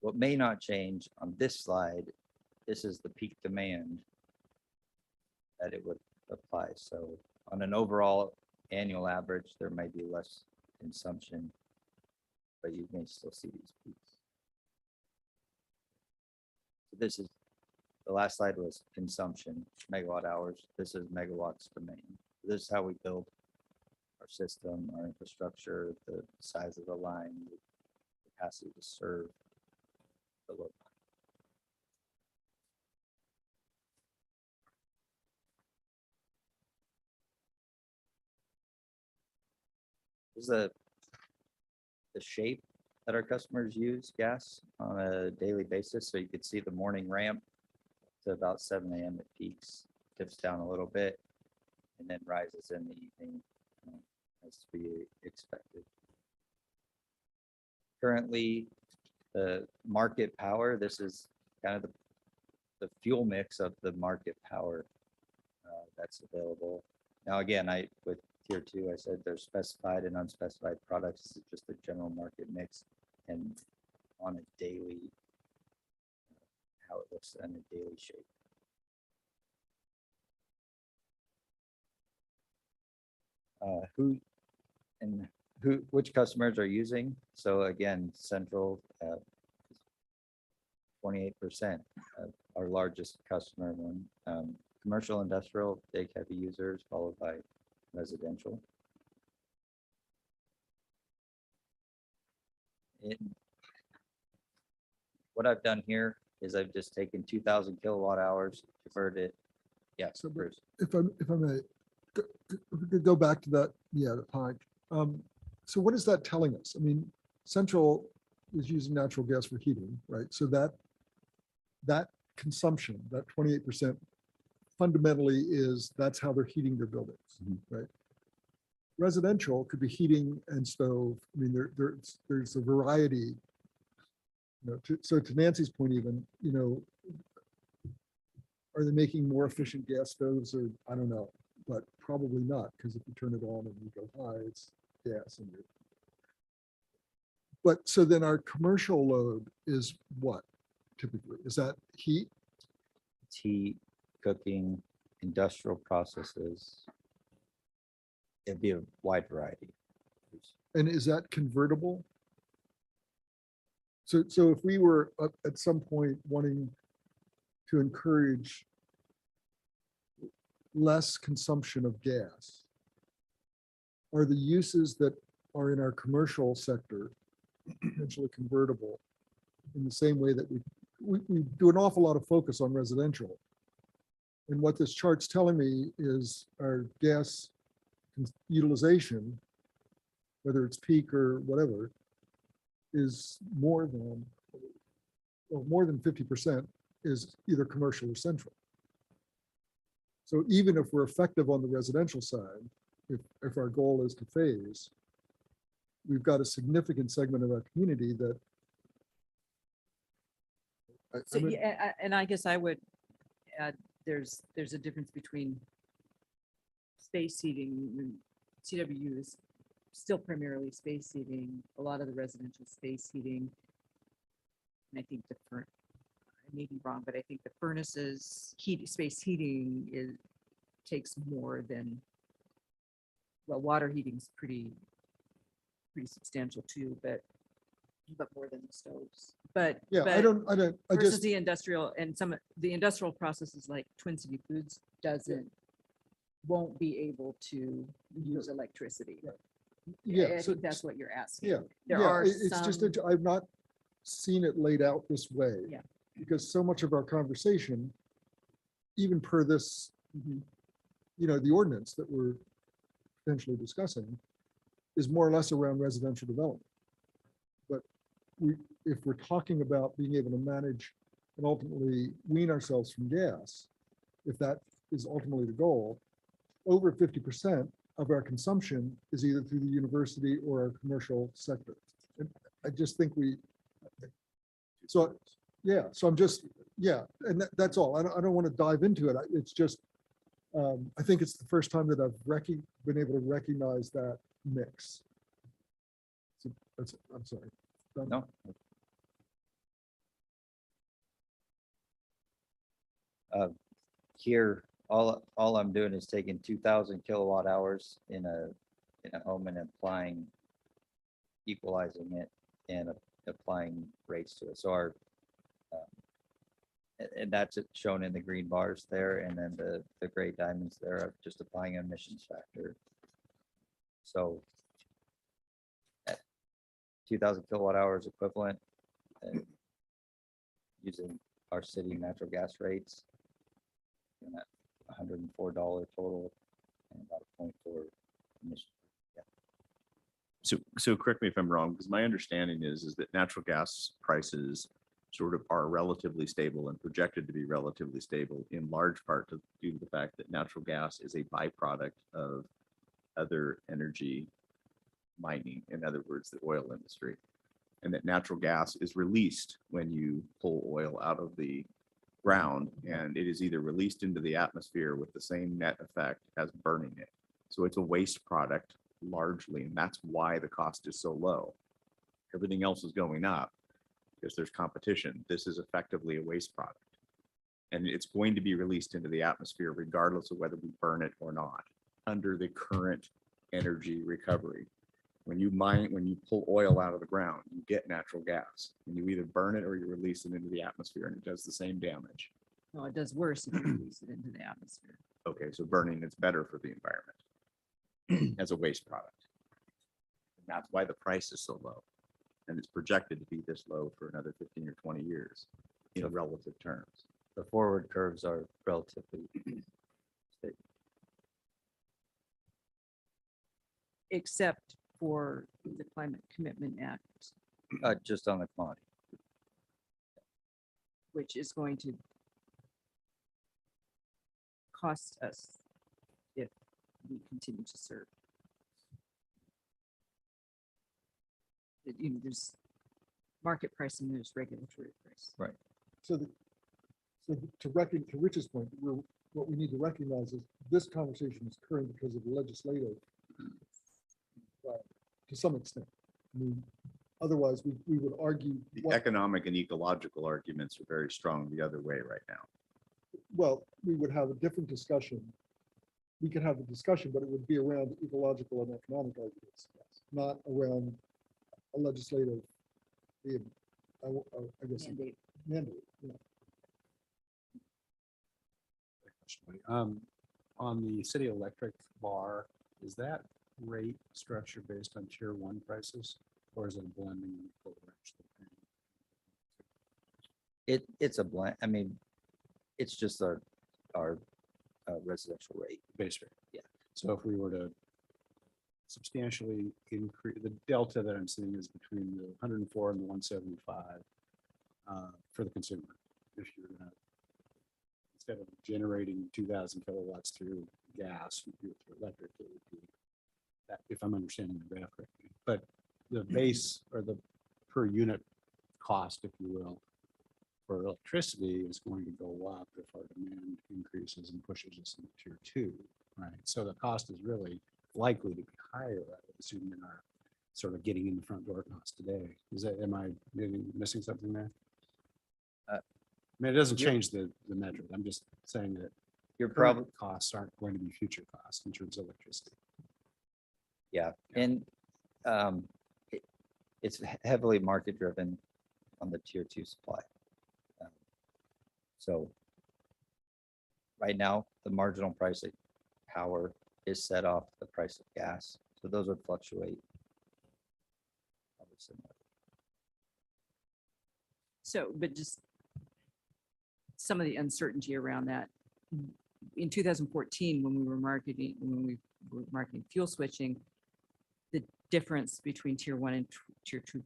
What may not change on this slide, this is the peak demand that it would apply. So on an overall annual average, there might be less consumption, but you may still see these peaks. So this is, the last slide was consumption, megawatt hours. This is megawatts demand. This is how we build our system, our infrastructure, the size of the line, the capacity to serve the load. This is the shape that our customers use gas on a daily basis. So you could see the morning ramp to about 7 a.m. It peaks, dips down a little bit, and then rises in the evening as to be expected. Currently, the market power, this is kind of the fuel mix of the market power that's available. Now, again, with tier 2, I said there's specified and unspecified products. This is just a general market mix, and on a daily, how it looks in a daily shape. Which customers are using? So again, Central, 28% of our largest customer one. Commercial, industrial, big heavy users, followed by residential. What I've done here is I've just taken 2,000 kilowatt hours, converted. Yeah, So, Bruce. If I may, if we could go back to that, the pike. So what is that telling us? I mean, Central is using natural gas for heating, right? So that consumption, that 28% fundamentally that's how they're heating their buildings, right? Residential could be heating and stove. I mean, there's a variety. So to Nancy's point, even, are they making more efficient gas stoves, or I don't know, but probably not, because if you turn it on and you go high, it's gas. But so then our commercial load is what typically? Is that heat? It's heat, cooking, industrial processes. It'd be a wide variety. And is that convertible? So if we were at some point wanting to encourage less consumption of gas, are the uses that are in our commercial sector potentially convertible in the same way that we do an awful lot of focus on residential? And what this chart's telling me is our gas utilization, whether it's peak or whatever, is more than 50% is either commercial or central. So even if we're effective on the residential side, if our goal is to phase, we've got a significant segment of our community that. So, yeah, and I guess I would add, there's a difference between space heating, and CWU is still primarily space heating, a lot of the residential space heating. And I think I may be wrong, but I think the furnaces, space heating takes more than, well, water heating is pretty substantial too, but more than the stoves. But Yeah, I versus just, the industrial, and the industrial processes like Twin City Foods won't be able to use electricity. Right. I think that's what you're asking. yeah, There yeah, are it's just, I've not seen it laid out this way. Yeah. Because so much of our conversation, even per this, the ordinance that we're potentially discussing, is more or less around residential development. But if we're talking about being able to manage and ultimately wean ourselves from gas, if that is ultimately the goal, over 50% of our consumption is either through the university or our commercial sector. And I just think so I'm just, and that's all. I don't want to dive into it. It's just, I think it's the first time that I've been able to recognize that mix. So I'm sorry. No. Here, all I'm doing is taking 2,000 kilowatt hours in a home and equalizing it and applying rates to it. So our and that's shown in the green bars there, and then the gray diamonds there are just applying an emissions factor. So at 2,000 kilowatt hours equivalent, and using our city natural gas rates, and at $104 total and about a 0.4 emission. So correct me if I'm wrong, because my understanding is that natural gas prices sort of are relatively stable and projected to be relatively stable in large part due to the fact that natural gas is a byproduct of other energy mining, in other words, the oil industry. And that natural gas is released when you pull oil out of the ground, and it is either released into the atmosphere with the same net effect as burning it. So it's a waste product largely, and that's why the cost is so low. Everything else is going up because there's competition. This is effectively a waste product. And it's going to be released into the atmosphere regardless of whether we burn it or not under the current energy recovery. When you pull oil out of the ground, you get natural gas, and you either burn it or you release it into the atmosphere, and it does the same damage. No, it does worse if you release it into the atmosphere. Okay, so burning is better for the environment as a waste product. And that's why the price is so low. And it's projected to be this low for another 15 or 20 years in relative terms. The forward curves are relatively stable. Except for the Climate Commitment Act, Just on the commodity. which is going to cost us if we continue to serve. There's market price and there's regulatory price. So to Rich's point, what we need to recognize is this conversation is occurring because of the legislative, to some extent. I mean, otherwise we would argue. The economic and ecological arguments are very strong the other way right now. Well, we would have a different discussion. We could have a discussion, but it would be around ecological and economic arguments, not around a legislative, I guess, mandate. Yeah. On the city electric bar, is that rate structure based on tier 1 prices, or is it a blending? Of what we're actually paying? It's a blend. I mean, it's just our residential rate. Base rate. Yeah. So if we were to substantially increase, the delta that I'm seeing is between the 104 and the 175 for the consumer. If you're gonna, instead of generating 2,000 kilowatts through gas, you do it through electric, it would be that, if I'm understanding the graph correctly. But the base or the per unit cost, if you will, for electricity is going to go up if our demand increases and pushes us into tier 2, right? So the cost is really likely to be higher, I would assume, than our sort of getting in the front door cost today. Am I maybe missing something there? I mean, it doesn't change the metric. I'm just saying that Your current problem, costs aren't going to be future costs in terms of electricity. yeah, and it's heavily market driven on the tier 2 supply. So right now, the marginal price of power is set off the price of gas. So those would fluctuate. So, but just some of the uncertainty around that. In 2014, when we were marketing fuel switching, the difference between tier 1 and tier 2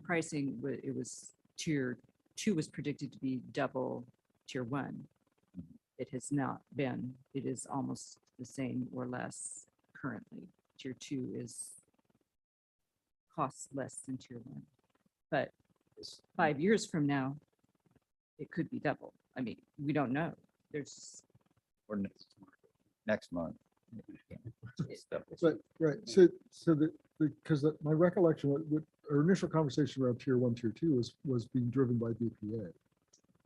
pricing, it was tier 2 was predicted to be double tier 1. It has not been. It is almost the same or less currently. Tier 2 costs less than tier 1. But 5 years from now, it could be double. I mean, we don't know. Or next month. But right, so because my recollection, our initial conversation around tier 1, tier 2 was being driven by BPA.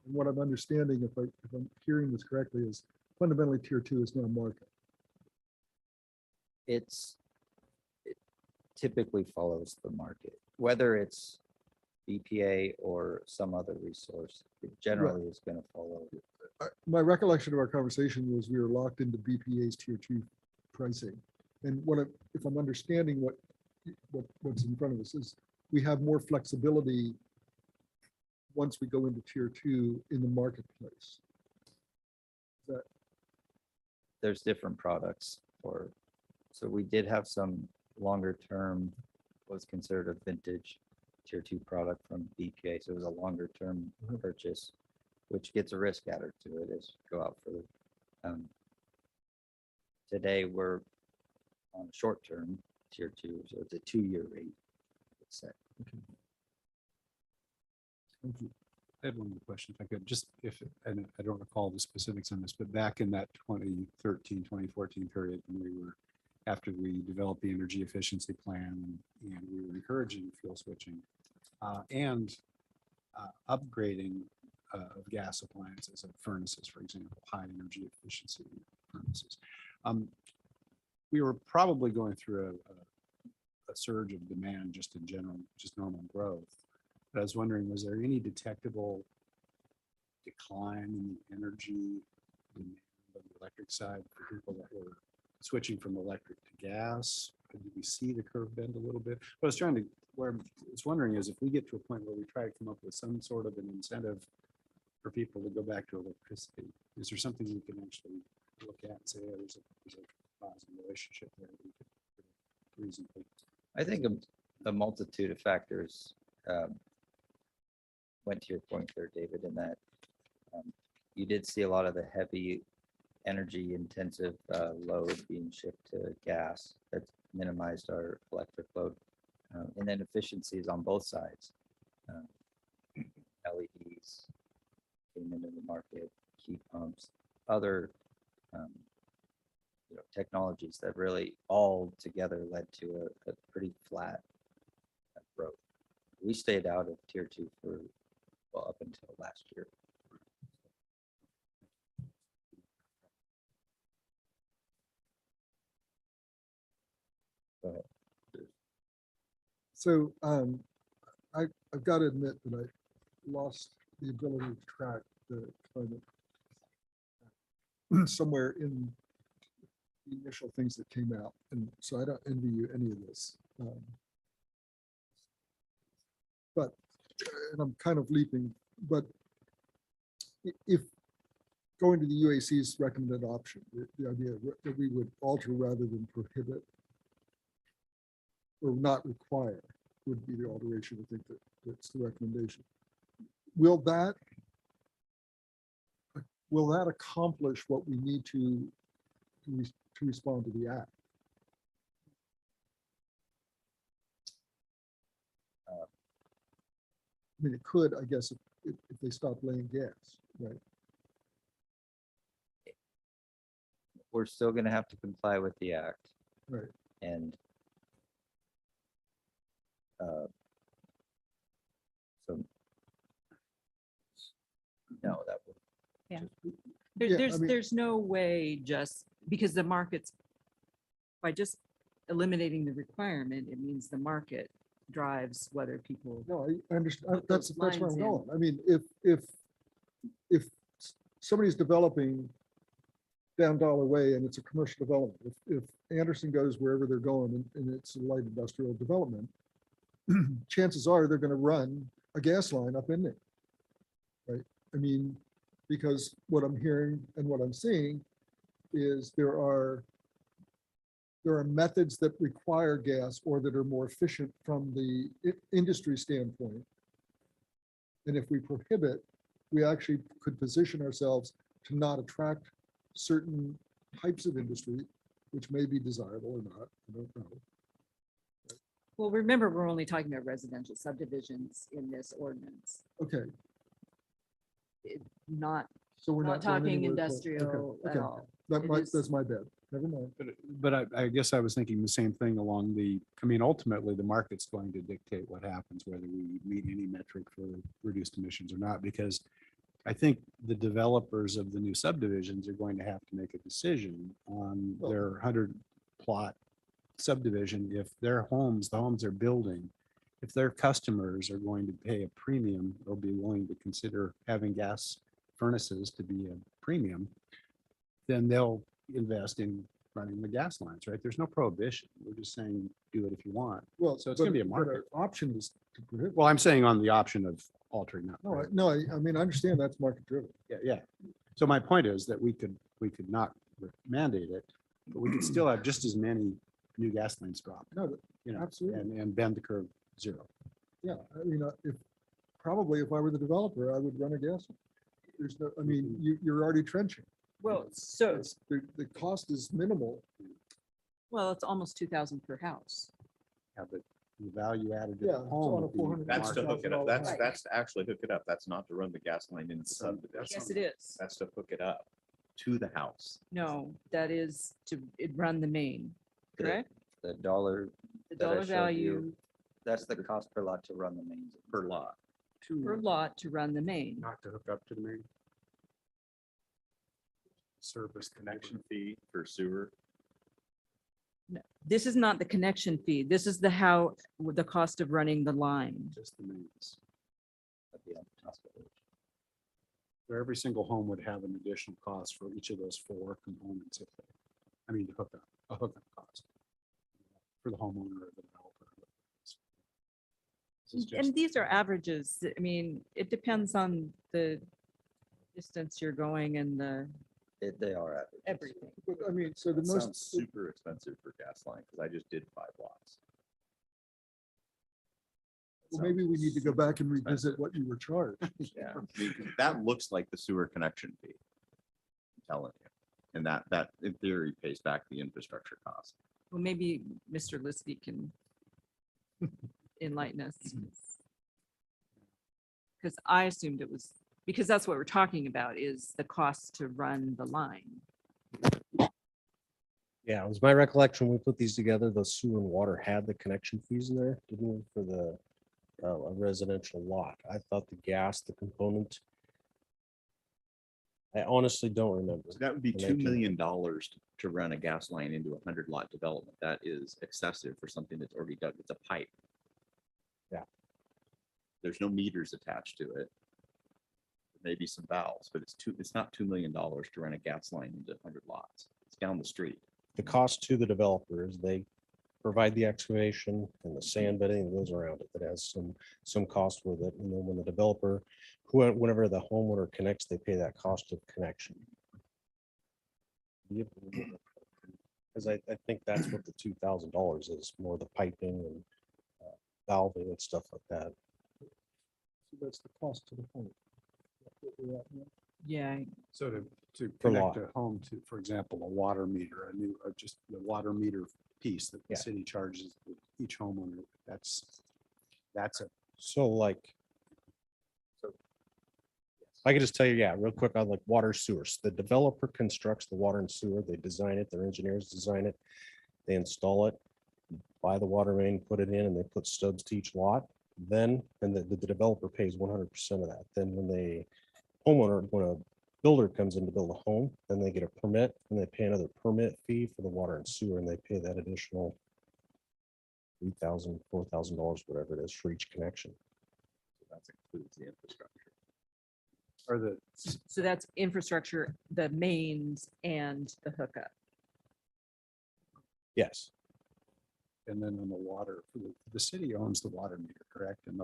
And what I'm understanding, if I'm hearing this correctly, is fundamentally tier 2 is now market. It typically follows the market, whether it's BPA or some other resource. It generally is going to follow. My recollection of our conversation was we were locked into BPA's tier 2 pricing. And if I'm understanding what's in front of us is we have more flexibility once we go into tier 2 in the marketplace. There's different products so we did have some longer term, was considered a vintage tier 2 product from BPA. So it was a longer term purchase, which gets a risk adder to it as you go out further. Today we're on a short term, tier 2, so it's a 2-year rate. It's set. Thank you. I had one more question, if I could, just if, and I don't recall the specifics on this, but back in that 2013, 2014 period, when we were, after we developed the energy efficiency plan and we were encouraging fuel switching and upgrading of gas appliances and furnaces, for example, high energy efficiency furnaces. We were probably going through a surge of demand just in general, just normal growth. But I was wondering, was there any detectable decline in the energy demand on the electric side for people that were switching from electric to gas? Did we see the curve bend a little bit? What I was trying to, where I was wondering is if we get to a point where we try to come up with some sort of an incentive for people to go back to electricity, is there something we can actually look at and say, oh, there's a positive relationship there that we could reasonably? I think a multitude of factors went to your point there, David, in that you did see a lot of the heavy energy intensive load being shipped to gas that minimized our electric load, and then efficiencies on both sides. LEDs came into the market, heat pumps, other technologies that really all together led to a pretty flat growth. We stayed out of tier 2 for, well, up until last year. Go ahead. So I've got to admit that I lost the ability to track the climate somewhere in the initial things that came out. And so I don't envy you any of this. But, and I'm kind of leaping, but if going to the UAC's recommended option, the idea that we would alter rather than prohibit or not require would be the alteration. I think that's the recommendation. Will that accomplish what we need to respond to the act? I mean, it could, I guess, if they stop laying gas, right? We're still going to have to comply with the act. Right. And so, no, that would. Yeah. Yeah, I mean- There's no way, just because the market's, by just eliminating the requirement, it means the market drives whether people. No, I understand. Put That's those where I'm lines in. going. I mean, if somebody's developing down Dollar Way and it's a commercial development, if Anderson goes wherever they're going and it's a light industrial development, chances are they're going to run a gas line up in there, right? I mean, because what I'm hearing and what I'm seeing is there are methods that require gas or that are more efficient from the industry standpoint. And if we prohibit, we actually could position ourselves to not attract certain types of industry, which may be desirable or not, I don't know. Well, remember, we're only talking about residential subdivisions in this ordinance, Okay, not so we're not not going talking anywhere close. industrial Okay, at okay. all. That's my bad. Never mind. But I guess I was thinking the same thing along I mean, ultimately, the market's going to dictate what happens, whether we meet any metric for reduced emissions or not, because I think the developers of the new subdivisions are going to have to make a decision on their 100 plot subdivision. If their homes, the homes they're building, if their customers are going to pay a premium, they'll be willing to consider having gas furnaces to be a premium, then they'll invest in running the gas lines, right? There's no prohibition. We're just saying, do it if you want. Well, So it's going to be a but market. our option is to prohibit. Well, I'm saying on the option of altering that. No, I mean, I understand that's market driven. Yeah. So my point is that we could not mandate it, but we could still have just as many new gas lines drop, No, but absolutely. and bend the curve zero. Yeah, I mean, if I were the developer, I would run a gas line. There's no, I mean, you're already trenching. Well, so The cost is minimal Well, it's almost 2,000 per house. Yeah, but the value added to Yeah, the it's home. on a would be 400 That's to hook it up. That's, Right. that's to actually hook it up. That's not to run the gas line into the subdivision. Yes, it is. That's to hook it up to the house. No, that is to run the main, The- correct? The dollar, The that I dollar showed value you. that's the cost per lot to run the mains. Per lot. per lot to run the main. Not to hook up to the main. Service connection. Connection fee for sewer. This is not the connection fee. This is the cost of running the line. Just the mains. That'd be on top of it. Where every single home would have an additional cost for each of those four components. If they, I mean, to hook up, a hookup cost for the homeowner or the developer. This is just- And these are averages. I mean, it depends on the distance you're going and They are averages. everything. But I mean, so the That most. sounds super expensive for gas line, because I just did 5 lots. Well, maybe we need to go back and revisit expensive. what you were charged. Yeah, I mean, 'cause that looks like the sewer connection fee. I'm telling you. And that in theory pays back the infrastructure cost. Well, maybe Mr. Liskey can enlighten us. Because I assumed it was, because that's what we're talking about is the cost to run the line. Yeah, it was my recollection when we put these together, the sewer and water had the connection fees in there, didn't we, for the a residential lot? I thought the gas, the component. I honestly don't remember. So that would be And I $2 can- million to run a gas line into a 100-lot development. That is excessive for something that's already dug. It's a pipe. Yeah. There's no meters attached to it. Maybe some valves, but it's not $2 million to run a gas line into 100 lots. It's down the street. The cost to the developers, they provide the excavation and the sand bedding that goes around it, that has some cost with it. And then when the developer, whenever the homeowner connects, they pay that cost of connection. Because I think that's what the $2,000 is, more the piping and valving and stuff like that. So that's the cost to the home. That's what we're at now. Yeah. So to Per connect lot. a home to, for example, a water meter, just the water meter piece that the Yeah. city charges each homeowner, that's a, So like. I could just tell you, yeah, real quick on like water sewers. The developer constructs the water and sewer. They design it, their engineers design it. They install it, buy the water main, put it in, and they put stubs to each lot. Then, and the developer pays 100% of that. Then when when a builder comes in to build a home, then they get a permit and they pay another permit fee for the water and sewer, and they pay that additional $3,000, $4,000, whatever it is for each connection. So that includes the infrastructure. or the, So that's infrastructure, the mains and the hookup. Yes, and then on the water, the city owns the water meter, correct? And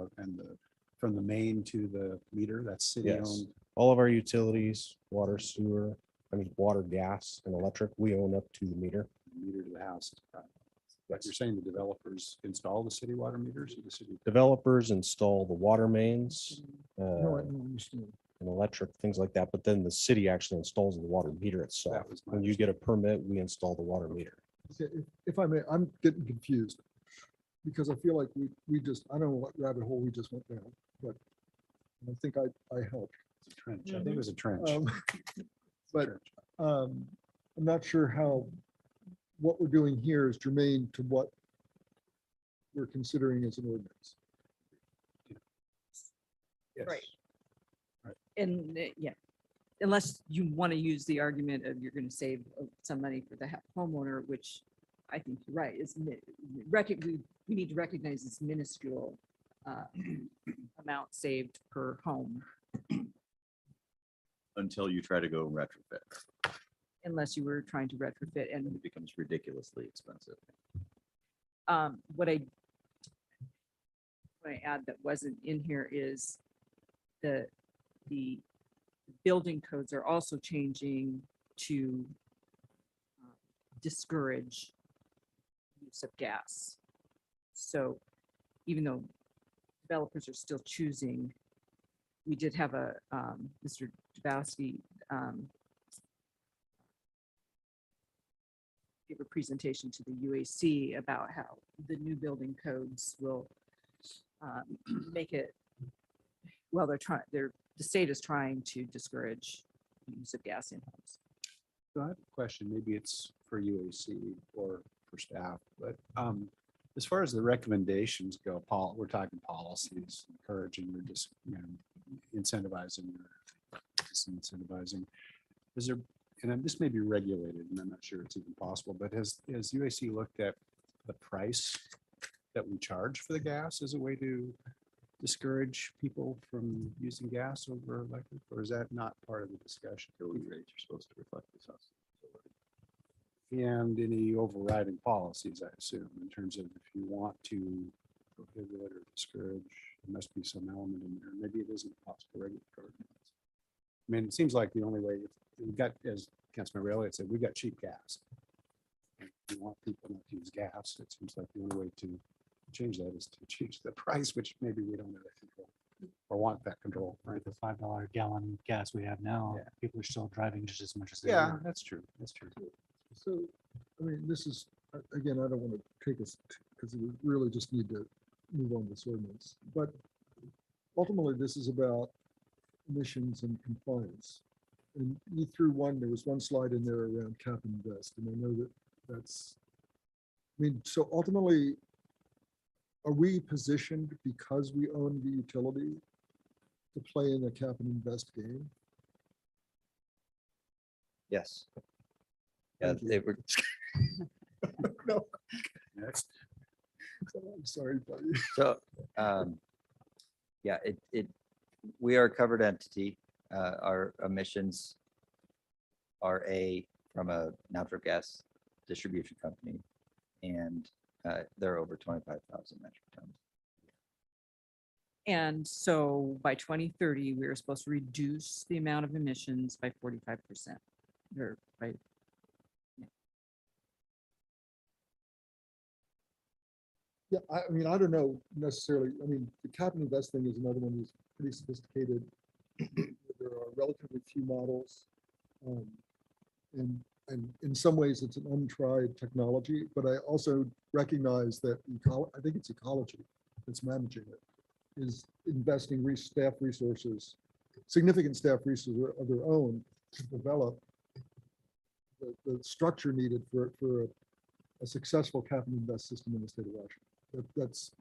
from the main to the meter, that's city Yes. owned. all of our utilities, water, sewer, water, gas, and electric, we own up to the meter. Meter to the house is private. But you're saying the developers install the city water meters or the city? Developers install the water mains, No, I don't understand. and electric, things like that, but then the city actually installs the water meter itself. That was my When you get a permit, we install the water meter. Okay, if I may, I'm getting confused. Because I feel like we just, I don't know what rabbit hole we just went down, but I think I helped. It's a trench. I think it was a trench. But Trench. I'm not sure how, what we're doing here is germane to what we're considering as an ordinance. Yes. Right. And yeah, unless you want to use the argument of you're going to save some money for the homeowner, which I think you're right, is we need to recognize this minuscule amount saved per home, Until you try to go retrofit, unless you were trying to retrofit. and And it becomes ridiculously expensive. what I add that wasn't in here is the building codes are also changing to discourage use of gas. So even though developers are still choosing, we did have a Mr. Dabowski give a presentation to the UAC about how the new building codes will make it, well, the state is trying to discourage use of gas in homes. So I have a question, maybe it's for UAC or for staff, but as far as the recommendations go, Paul, we're talking policies, encouraging or just, incentivizing or disincentivizing. Is there, and this may be regulated, and I'm not sure it's even possible, but has UAC looked at the price that we charge for the gas as a way to discourage people from using gas over electric, or is that not part of the discussion? Utility rates are supposed to reflect this. And any overriding policies, I assume, in terms of if you want to prohibit or discourage, there must be some element in there. Maybe it isn't possible regulatory. I mean, it seems like the only way we've got, as Councilmember Elliott said, we've got cheap gas. If you want people not to use gas, it seems like the only way to change that is to change the price, which maybe we don't have that control or want that control. Right, the $5 gallon gas we have now, Yeah. people are still driving just as much as they Yeah, were. that's true. That's true. So, I mean, this is, again, I don't want to take us, because we really just need to move on this ordinance. But ultimately, this is about emissions and compliance. And you threw one, there was one slide in there around cap and invest, and I know that that's, I mean, so ultimately, are we positioned because we own the utility to play in the cap and invest game? Yes. Yeah, Thank you. they were, No, Next. I'm sorry, buddy. so, yeah, we are a covered entity. Our emissions are from a natural gas distribution company, and they're over 25,000 metric tons. And so by 2030, we were supposed to reduce the amount of emissions by 45%. Or by, Yeah, I mean, I don't know necessarily, I mean, the cap and invest thing is another one that's pretty sophisticated. There are relatively few models. And in some ways, it's an untried technology, but I also recognize that I think it's ecology that's managing it, is investing staff resources, significant staff resources of their own to develop the structure needed for a successful cap and invest system in the state of Washington. That's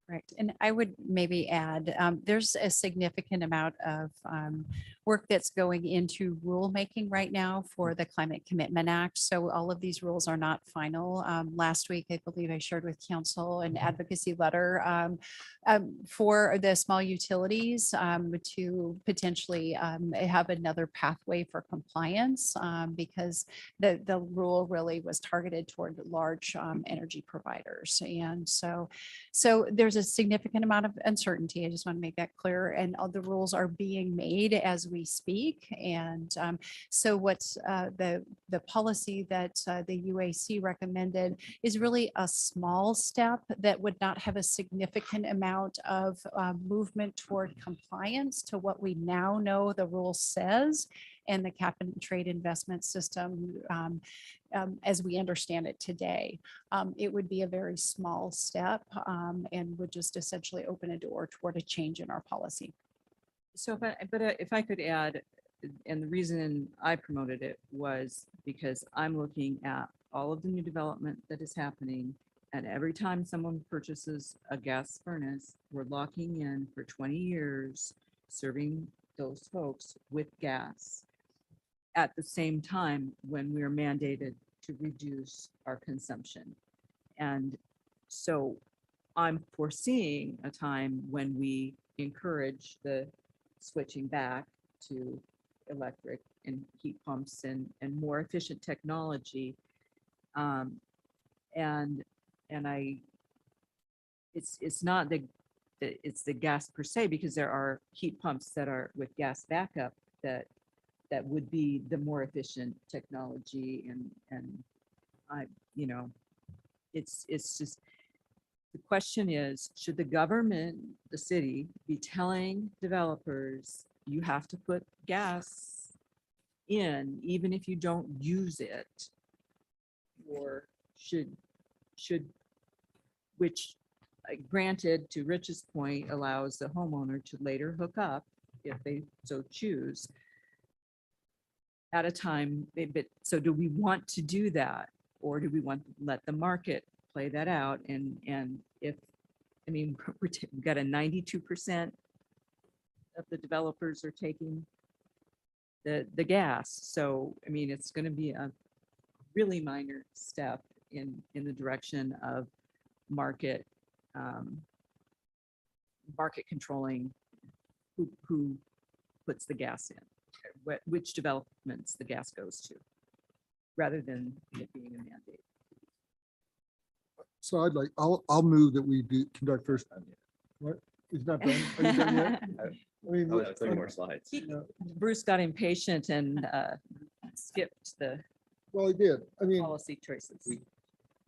Right. And I would maybe add, there's a significant amount of work that's going into rulemaking right now for the Climate Commitment Act. So all of these rules are not final. Last week, I believe I shared with council an advocacy letter for the small utilities to potentially have another pathway for compliance because the rule really was targeted toward large energy providers. And so there's a significant amount of uncertainty. I just want to make that clear. And all the rules are being made as we speak. And so what's the policy that the UAC recommended is really a small step that would not have a significant amount of movement toward compliance to what we now know the rule says and the cap and trade investment system as we understand it today. It would be a very small step and would just essentially open a door toward a change in our policy. so if I could add, and the reason I promoted it was because I'm looking at all of the new development that is happening. And every time someone purchases a gas furnace, we're locking in for 20 years, serving those folks with gas at the same time when we're mandated to reduce our consumption. And so I'm foreseeing a time when we encourage the switching back to electric and heat pumps and more efficient technology. It's not it's the gas per se, because there are heat pumps that are with gas backup that would be the more efficient technology. And I, it's just, the question is, should the government, the city, be telling developers, you have to put gas in, even if you don't use it, or should, which granted, to Rich's point, allows the homeowner to later hook up if they so choose at a time. But so do we want to do that? Or do we want to let the market play that out? And if, I mean, we've got a 92% of the developers are taking the gas. So, I mean, it's going to be a really minor step in the direction of market controlling who puts the gas in, which developments the gas goes to, rather than it being a mandate. So I'll move that we do conduct first. What? He's not done. Are you done yet? I mean, Oh, 3 more slides. Bruce got impatient and skipped the well, he did. I mean, policy choices.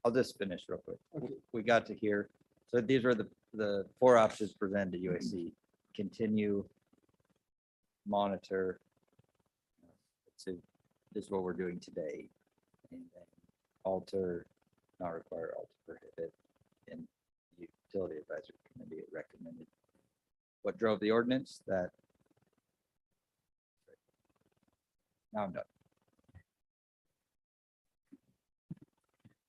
I'll just finish real quick. Okay. We got to here. So these were the 4 options presented to UAC. Continue, monitor. So this is what we're doing today. And then alter, not require, alter, prohibit. And utility advisory committee recommended. What drove the ordinance? That. Now I'm done.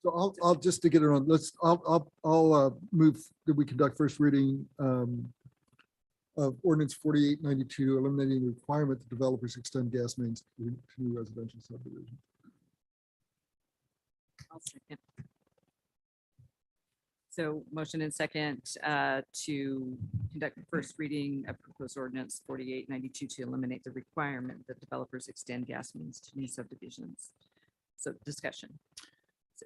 so I'll just to get it on, I'll move that we conduct first reading of ordinance 4892, eliminating the requirement that developers extend gas mains to residential subdivisions. I'll second. So motion and second to conduct the first reading of proposed ordinance 4892 to eliminate the requirement that developers extend gas mains to new subdivisions. So discussion. So,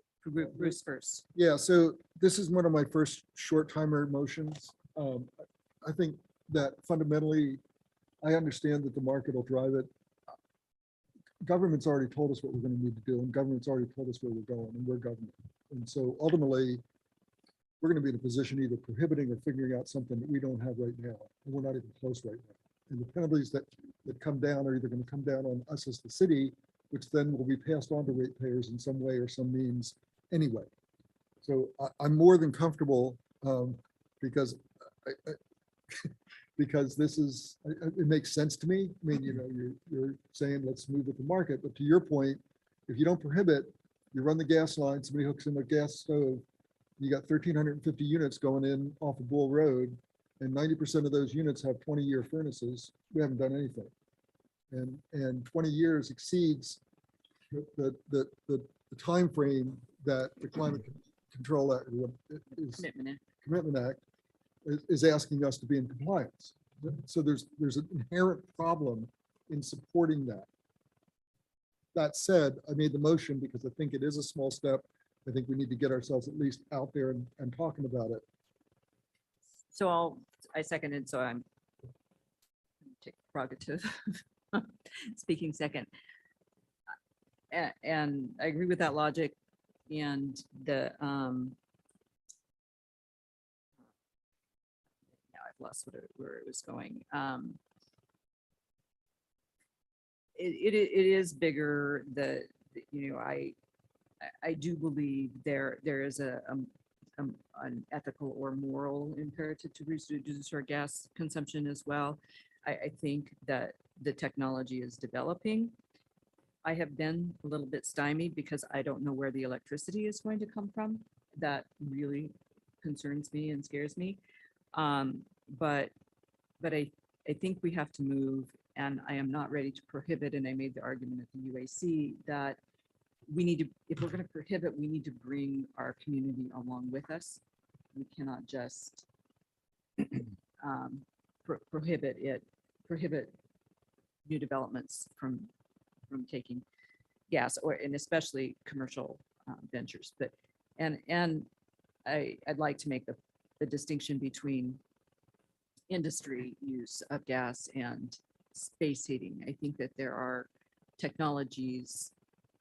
Bruce first. Yeah, so this is one of my first short timer motions. I think that fundamentally, I understand that the market will drive it. Government's already told us what we're going to need to do, and government's already told us where we're going, and we're government. And so ultimately, we're going to be in a position either prohibiting or figuring out something that we don't have right now, and we're not even close right now. And the penalties that come down are either going to come down on us as the city, which then will be passed on to ratepayers in some way or some means anyway. So I'm more than comfortable because because this is, it makes sense to me. I mean, you know, you're saying let's move with the market, but to your point, if you don't prohibit, you run the gas line, somebody hooks in a gas stove, you got 1,350 units going in off of Bull Road, and 90% of those units have 20-year furnaces. We haven't done anything. And 20 years exceeds the time frame that the Climate Control Act Commitment Act is asking us to be in compliance. So there's an inherent problem in supporting that. That said, I made the motion because I think it is a small step. I think we need to get ourselves at least out there and talking about it. So I seconded, so I'm take prerogative speaking second. And I agree with that logic and the now I've lost where it was going. It is bigger. You know, I do believe there is an ethical or moral imperative to reduce our gas consumption as well. I think that the technology is developing. I have been a little bit stymied because I don't know where the electricity is going to come from. That really concerns me and scares me. But I think we have to move, and I am not ready to prohibit. And I made the argument at the UAC that we need to, if we're going to prohibit, we need to bring our community along with us. We cannot just prohibit new developments from taking gas, and especially commercial ventures. But and I'd like to make the distinction between industry use of gas and space heating. I think that there are technologies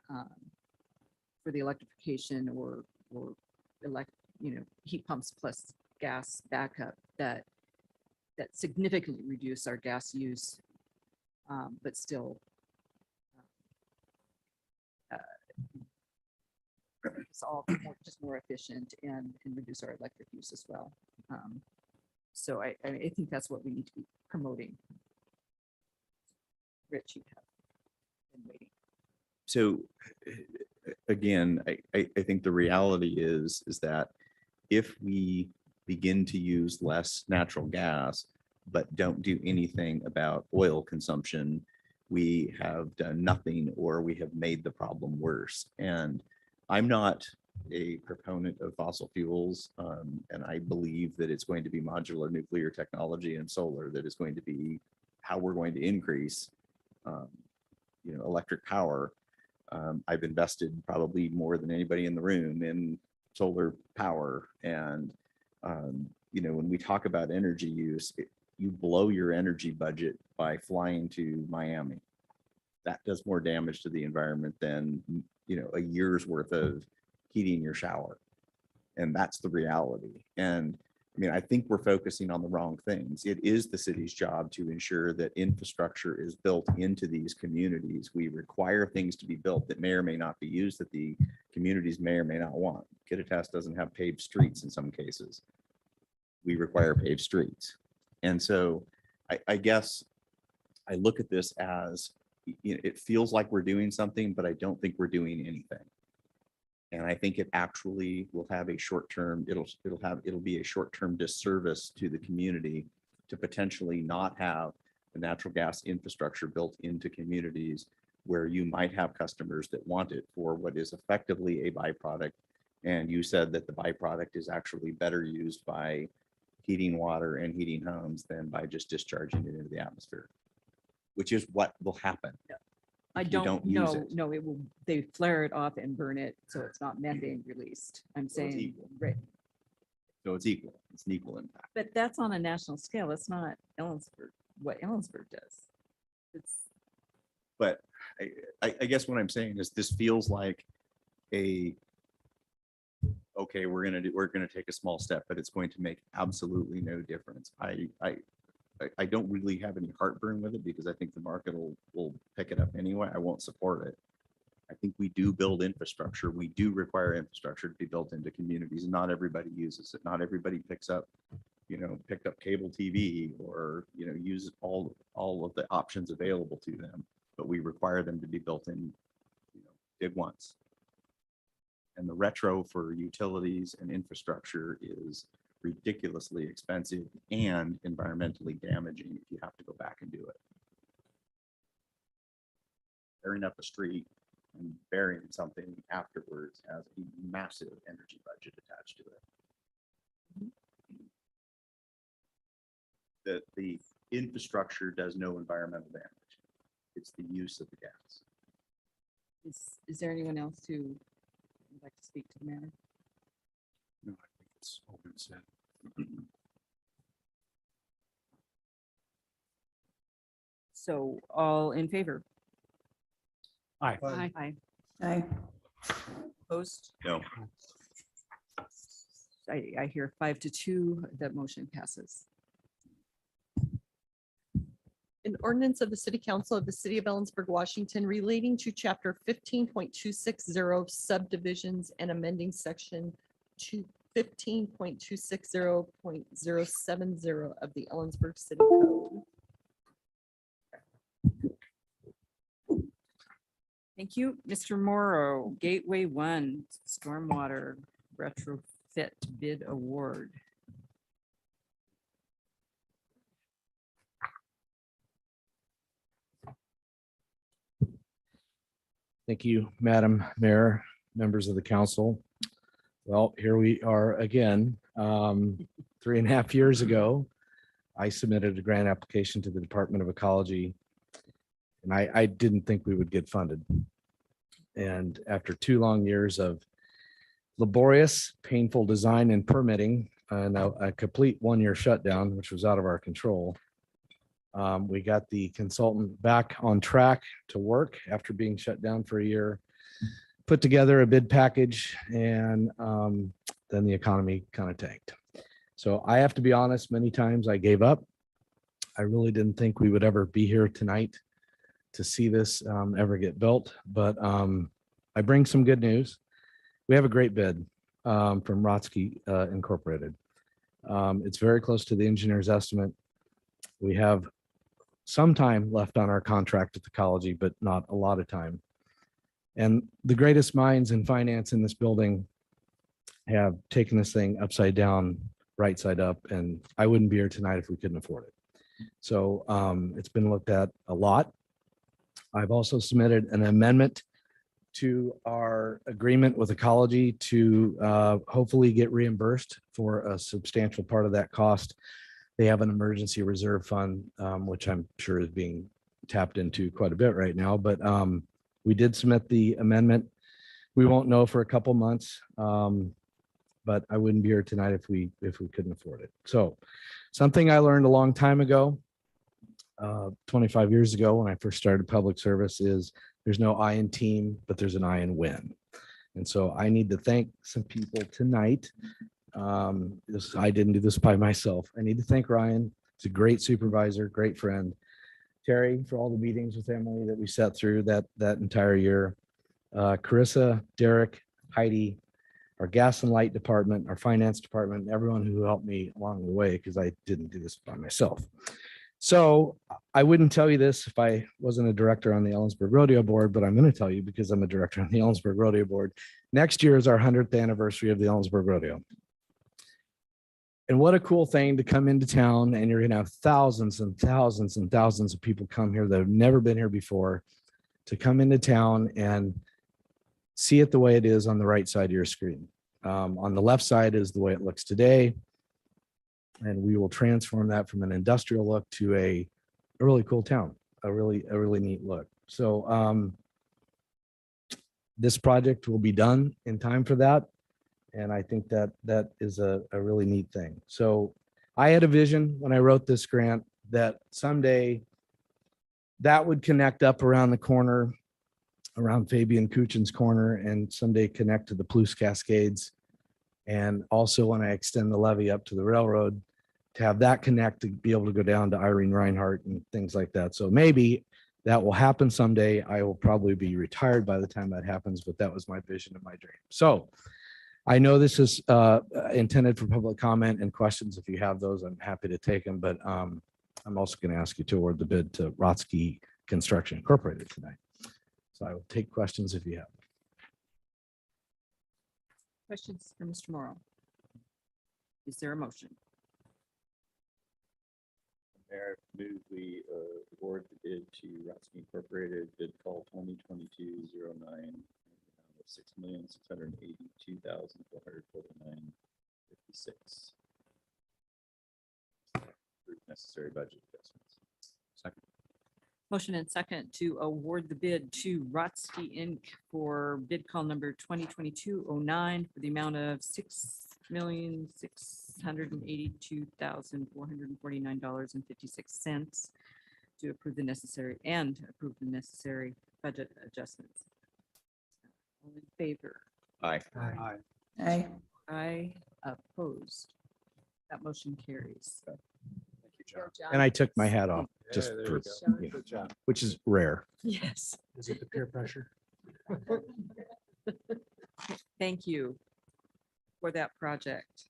for the electrification or heat pumps plus gas backup that significantly reduce our gas use, but still make us all just more efficient and reduce our electric use as well. So I think that's what we need to be promoting. Rich, you have been waiting. So again, I think the reality is that if we begin to use less natural gas, but don't do anything about oil consumption, we have done nothing, or we have made the problem worse. And I'm not a proponent of fossil fuels, and I believe that it's going to be modular nuclear technology and solar that is going to be how we're going to increase electric power. I've invested probably more than anybody in the room in solar power. And, when we talk about energy use, you blow your energy budget by flying to Miami. That does more damage to the environment than, a year's worth of heating your shower. And that's the reality. And I think we're focusing on the wrong things. It is the city's job to ensure that infrastructure is built into these communities. We require things to be built that may or may not be used, that the communities may or may not want. Kittitas doesn't have paved streets in some cases. We require paved streets. And so I guess I look at this as, it feels like we're doing something, but I don't think we're doing anything. And I think it actually will have a short-term, it'll be a short-term disservice to the community to potentially not have the natural gas infrastructure built into communities where you might have customers that want it for what is effectively a byproduct. And you said that the byproduct is actually better used by heating water and heating homes than by just discharging it into the atmosphere, which is what will happen. I if you don't use know. it. No, it will, they flare it off and burn it, so it's not methane released. I'm So it's saying, equal. right, So it's equal. It's an equal impact. but that's on a national scale. It's not Ellensburg, what Ellensburg does. It's, But I guess what I'm saying is this feels like okay, we're gonna take a small step, but it's going to make absolutely no difference. I don't really have any heartburn with it because I think the market will pick it up anyway. I won't support it. I think we do build infrastructure. We do require infrastructure to be built into communities, and not everybody uses it. Not everybody picked up cable TV or, use all of the options available to them, but we require them to be built in, big ones. And the retro for utilities and infrastructure is ridiculously expensive and environmentally damaging if you have to go back and do it. Tearing up a street and burying something afterwards has a massive energy budget attached to it. The infrastructure does no environmental damage. It's the use of the gas. is there anyone else who would like to speak to the matter? No, I think it's all been said. So all in favor? Aye. Aye. Aye. Opposed? No. I hear 5-2, that motion passes. An ordinance of the City Council of the City of Ellensburg, Washington, relating to Chapter 15.260 subdivisions and amending Section 15.260.070 of the Ellensburg City Code. Thank you. Mr. Morrow, Gateway 1, Stormwater Retrofit Bid Award. Thank you, Madam Mayor, members of the council. Well, here we are again. 3.5 years ago, I submitted a grant application to the Department of Ecology, and I didn't think we would get funded. And after 2 long years of laborious, painful design and permitting, and a complete 1-year shutdown, which was out of our control, we got the consultant back on track to work after being shut down for a year, put together a bid package, and then the economy kind of tanked. So I have to be honest, many times I gave up. I really didn't think we would ever be here tonight to see this ever get built, but I bring some good news. We have a great bid from Rotsky Incorporated. It's very close to the engineer's estimate. We have some time left on our contract at the college, but not a lot of time. And the greatest minds in finance in this building have taken this thing upside down, right side up, and I wouldn't be here tonight if we couldn't afford it. So it's been looked at a lot. I've also submitted an amendment to our agreement with Ecology to hopefully get reimbursed for a substantial part of that cost. They have an emergency reserve fund, which I'm sure is being tapped into quite a bit right now, but we did submit the amendment. We won't know for a couple months, but I wouldn't be here tonight if we couldn't afford it. So something I learned a long time ago, 25 years ago when I first started public service, is there's no I in team, but there's an I in win. And so I need to thank some people tonight. I didn't do this by myself. I need to thank Ryan. He's a great supervisor, great friend. Terry, for all the meetings with Emily that we sat through that entire year. Carissa, Derek, Heidi, our gas and light department, our finance department, everyone who helped me along the way, because I didn't do this by myself. So I wouldn't tell you this if I wasn't a director on the Ellensburg Rodeo Board, but I'm going to tell you because I'm a director on the Ellensburg Rodeo Board. Next year is our 100th anniversary of the Ellensburg Rodeo. And what a cool thing to come into town, and you're going to have thousands and thousands and thousands of people come here that have never been here before, to come into town and see it the way it is on the right side of your screen. On the left side is the way it looks today. And we will transform that from an industrial look to a really cool town, a really neat look. So this project will be done in time for that. And I think that is a really neat thing. So I had a vision when I wrote this grant that someday that would connect up around the corner, around Fabian Kuchen's corner, and someday connect to the Palouse Cascades. And also when I extend the levee up to the railroad, to have that connect, to be able to go down to Irene Reinhardt and things like that. So maybe that will happen someday. I will probably be retired by the time that happens, but that was my vision and my dream. So I know this is intended for public comment and questions. If you have those, I'm happy to take them, but I'm also going to ask you to award the bid to Rotsky Construction Incorporated tonight. So I will take questions if you have. Questions for Mr. Morrow? Is there a motion? Mayor, move we award the bid to Rotsky Incorporated, bid call 2022-09, $6,682,449.56. Necessary budget adjustments. Second. Motion and second to award the bid to Rotsky Inc. for bid call number 2022-09 for the amount of $6,682,449.56 to approve the necessary budget adjustments. All in favor? Aye. Aye. Aye. Opposed. That motion carries. Thank you, John. And I took my hat off just Yeah, there for, you go. you know, Good job. which is rare. Yes. Is it the peer pressure? Thank you for that project.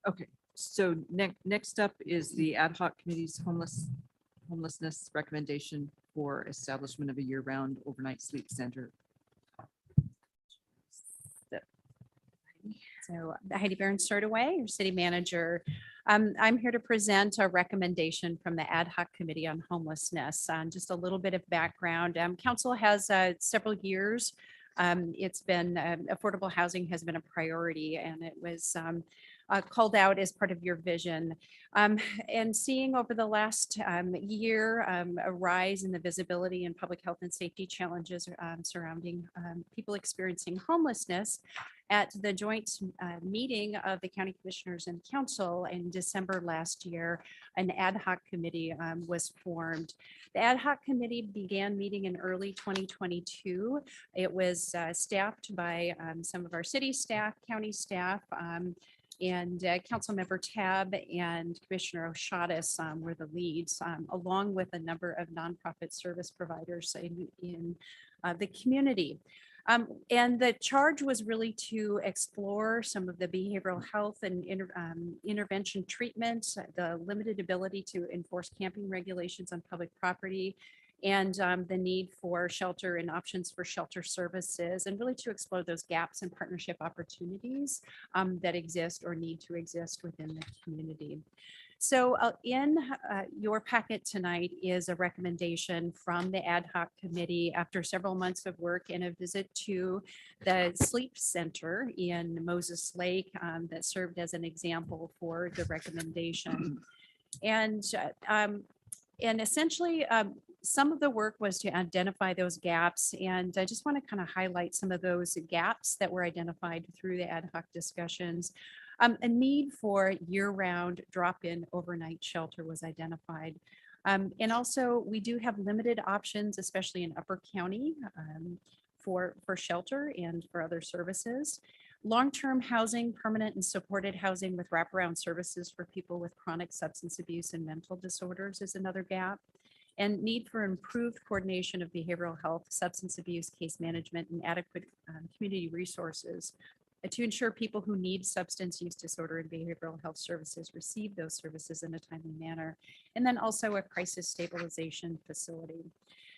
Okay, so next up is the ad hoc committee's homelessness recommendation for establishment of a year-round overnight sleep center. So Heidi Burns away, your city manager. I'm here to present a recommendation from the ad hoc committee on homelessness. Just a little bit of background. Council has several years. It's been affordable housing has been a priority, and it was called out as part of your vision. And seeing over the last year a rise in the visibility and public health and safety challenges surrounding people experiencing homelessness, at the joint meeting of the county commissioners and council in December last year, an ad hoc committee was formed. The ad hoc committee began meeting in early 2022. It was staffed by some of our city staff, county staff, And Councilmember Tab and Commissioner Oshatis were the leads, along with a number of nonprofit service providers in the community. And the charge was really to explore some of the behavioral health and intervention treatments, the limited ability to enforce camping regulations on public property, and the need for shelter and options for shelter services, and really to explore those gaps and partnership opportunities that exist or need to exist within the community. So in your packet tonight is a recommendation from the ad hoc committee after several months of work and a visit to the sleep center in Moses Lake that served as an example for the recommendation. And essentially, some of the work was to identify those gaps. And I just want to kind of highlight some of those gaps that were identified through the ad hoc discussions. A need for year-round drop-in overnight shelter was identified. And also, we do have limited options, especially in Upper County, for shelter and for other services. Long-term housing, permanent and supported housing with wraparound services for people with chronic substance abuse and mental disorders is another gap. And need for improved coordination of behavioral health, substance abuse, case management, and adequate community resources to ensure people who need substance use disorder and behavioral health services receive those services in a timely manner. And then also a crisis stabilization facility.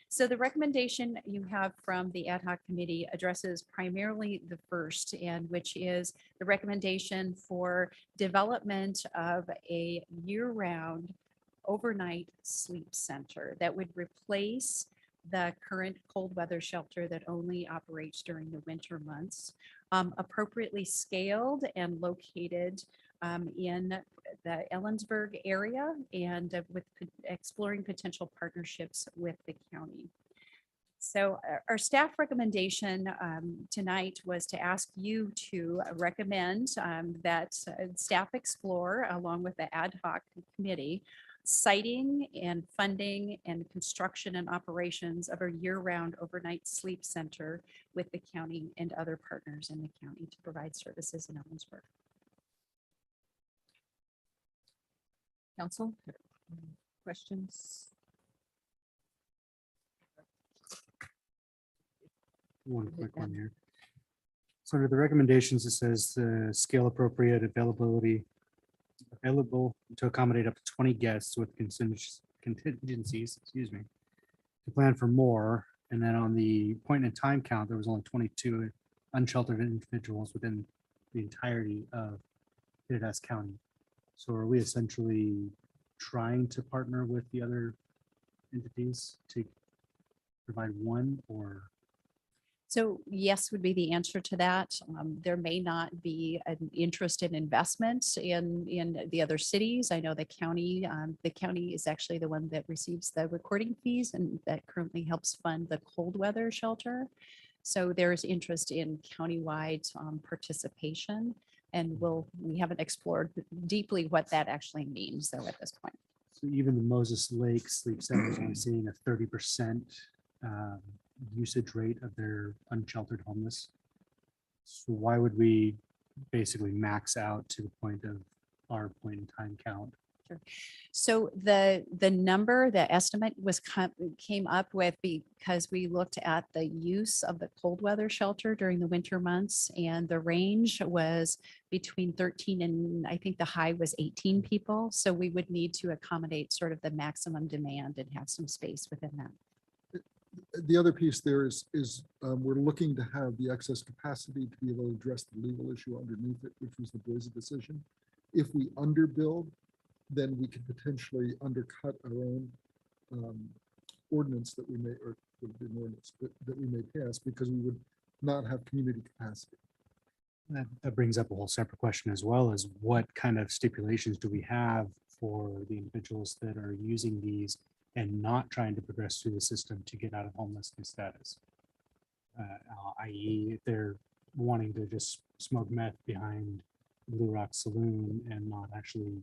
So the recommendation you have from the ad hoc committee addresses primarily the first, and which is the recommendation for development of a year-round overnight sleep center that would replace the current cold weather shelter that only operates during the winter months, appropriately scaled and located in the Ellensburg area, and with exploring potential partnerships with the county. So our staff recommendation tonight was to ask you to recommend that staff explore, along with the ad hoc committee, siting and funding and construction and operations of a year-round overnight sleep center with the county and other partners in the county to provide services in Ellensburg. Council, questions? One quick one here. So under the recommendations, it says scale appropriate available to accommodate up to 20 guests with contingencies, excuse me, to plan for more. And then on the point in time count, there was only 22 unsheltered individuals within the entirety of Kittitas County. So are we essentially trying to partner with the other entities to provide one, or? So yes, would be the answer to that. There may not be an interest in investment in the other cities. I know the county is actually the one that receives the recording fees and that currently helps fund the cold weather shelter. So there's interest in countywide participation, and we haven't explored deeply what that actually means though at this point. So even the Moses Lake Sleep Center is only seeing a 30% usage rate of their unsheltered homeless. So why would we basically max out to the point of our point in time count? Sure. So the estimate was came up with because we looked at the use of the cold weather shelter during the winter months, and the range was between 13 and I think the high was 18 people. So we would need to accommodate sort of the maximum demand and have some space within that. The other piece there is we're looking to have the excess capacity to be able to address the legal issue underneath it, which was the Boise decision. If we underbuild, then we could potentially undercut our own ordinance that we may, or an ordinance that we may pass, because we would not have community capacity. That brings up a whole separate question as well, as what kind of stipulations do we have for the individuals that are using these and not trying to progress through the system to get out of homelessness status, i.e. if they're wanting to just smoke meth behind Blue Rock Saloon and not actually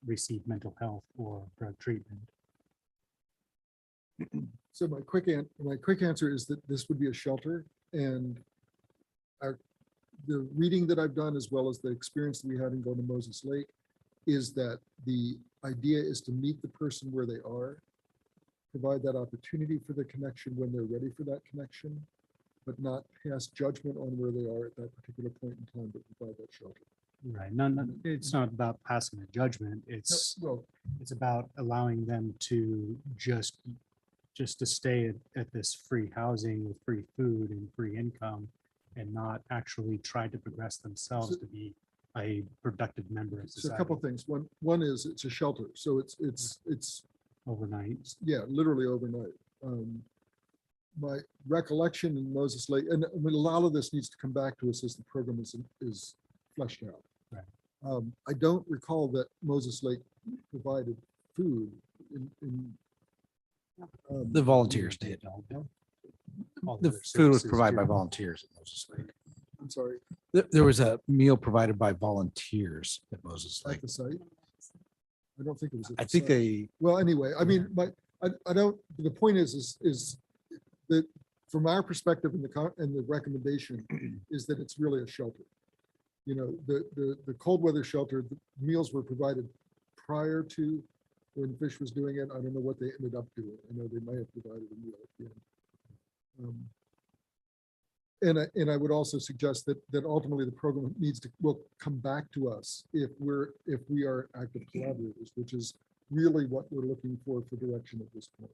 receive mental health or drug treatment. So my quick answer is that this would be a shelter, and the reading that I've done, as well as the experience that we had in going to Moses Lake, is that the idea is to meet the person where they are, provide that opportunity for the connection when they're ready for that connection, but not pass judgment on where they are at that particular point in time, but provide that shelter. Right. None, it's not about passing a judgment. It's Well, about allowing them to just to stay at this free housing with free food and free income and not actually try to progress themselves to be a productive member of so a society. couple of things. One is it's a shelter, so it's Overnight. yeah, literally overnight. My recollection in Moses Lake, and I mean, a lot of this needs to come back to us as the program is fleshed out. Right. I don't recall that Moses Lake provided food in The volunteers did. The food was provided by volunteers at Moses Lake. I'm sorry, There was a meal provided by volunteers at Moses Lake. at the site. I don't think it was. At I the think site. they, Well, anyway, I mean, I don't, the point is that from our perspective in the recommendation is that it's really a shelter. You know, the cold weather shelter, the meals were provided prior to when Fish was doing it. I don't know what they ended up doing. I know they might have provided a meal at the end. And I would also suggest that ultimately the program will come back to us if we are active collaborators, which is really what we're looking for direction at this point.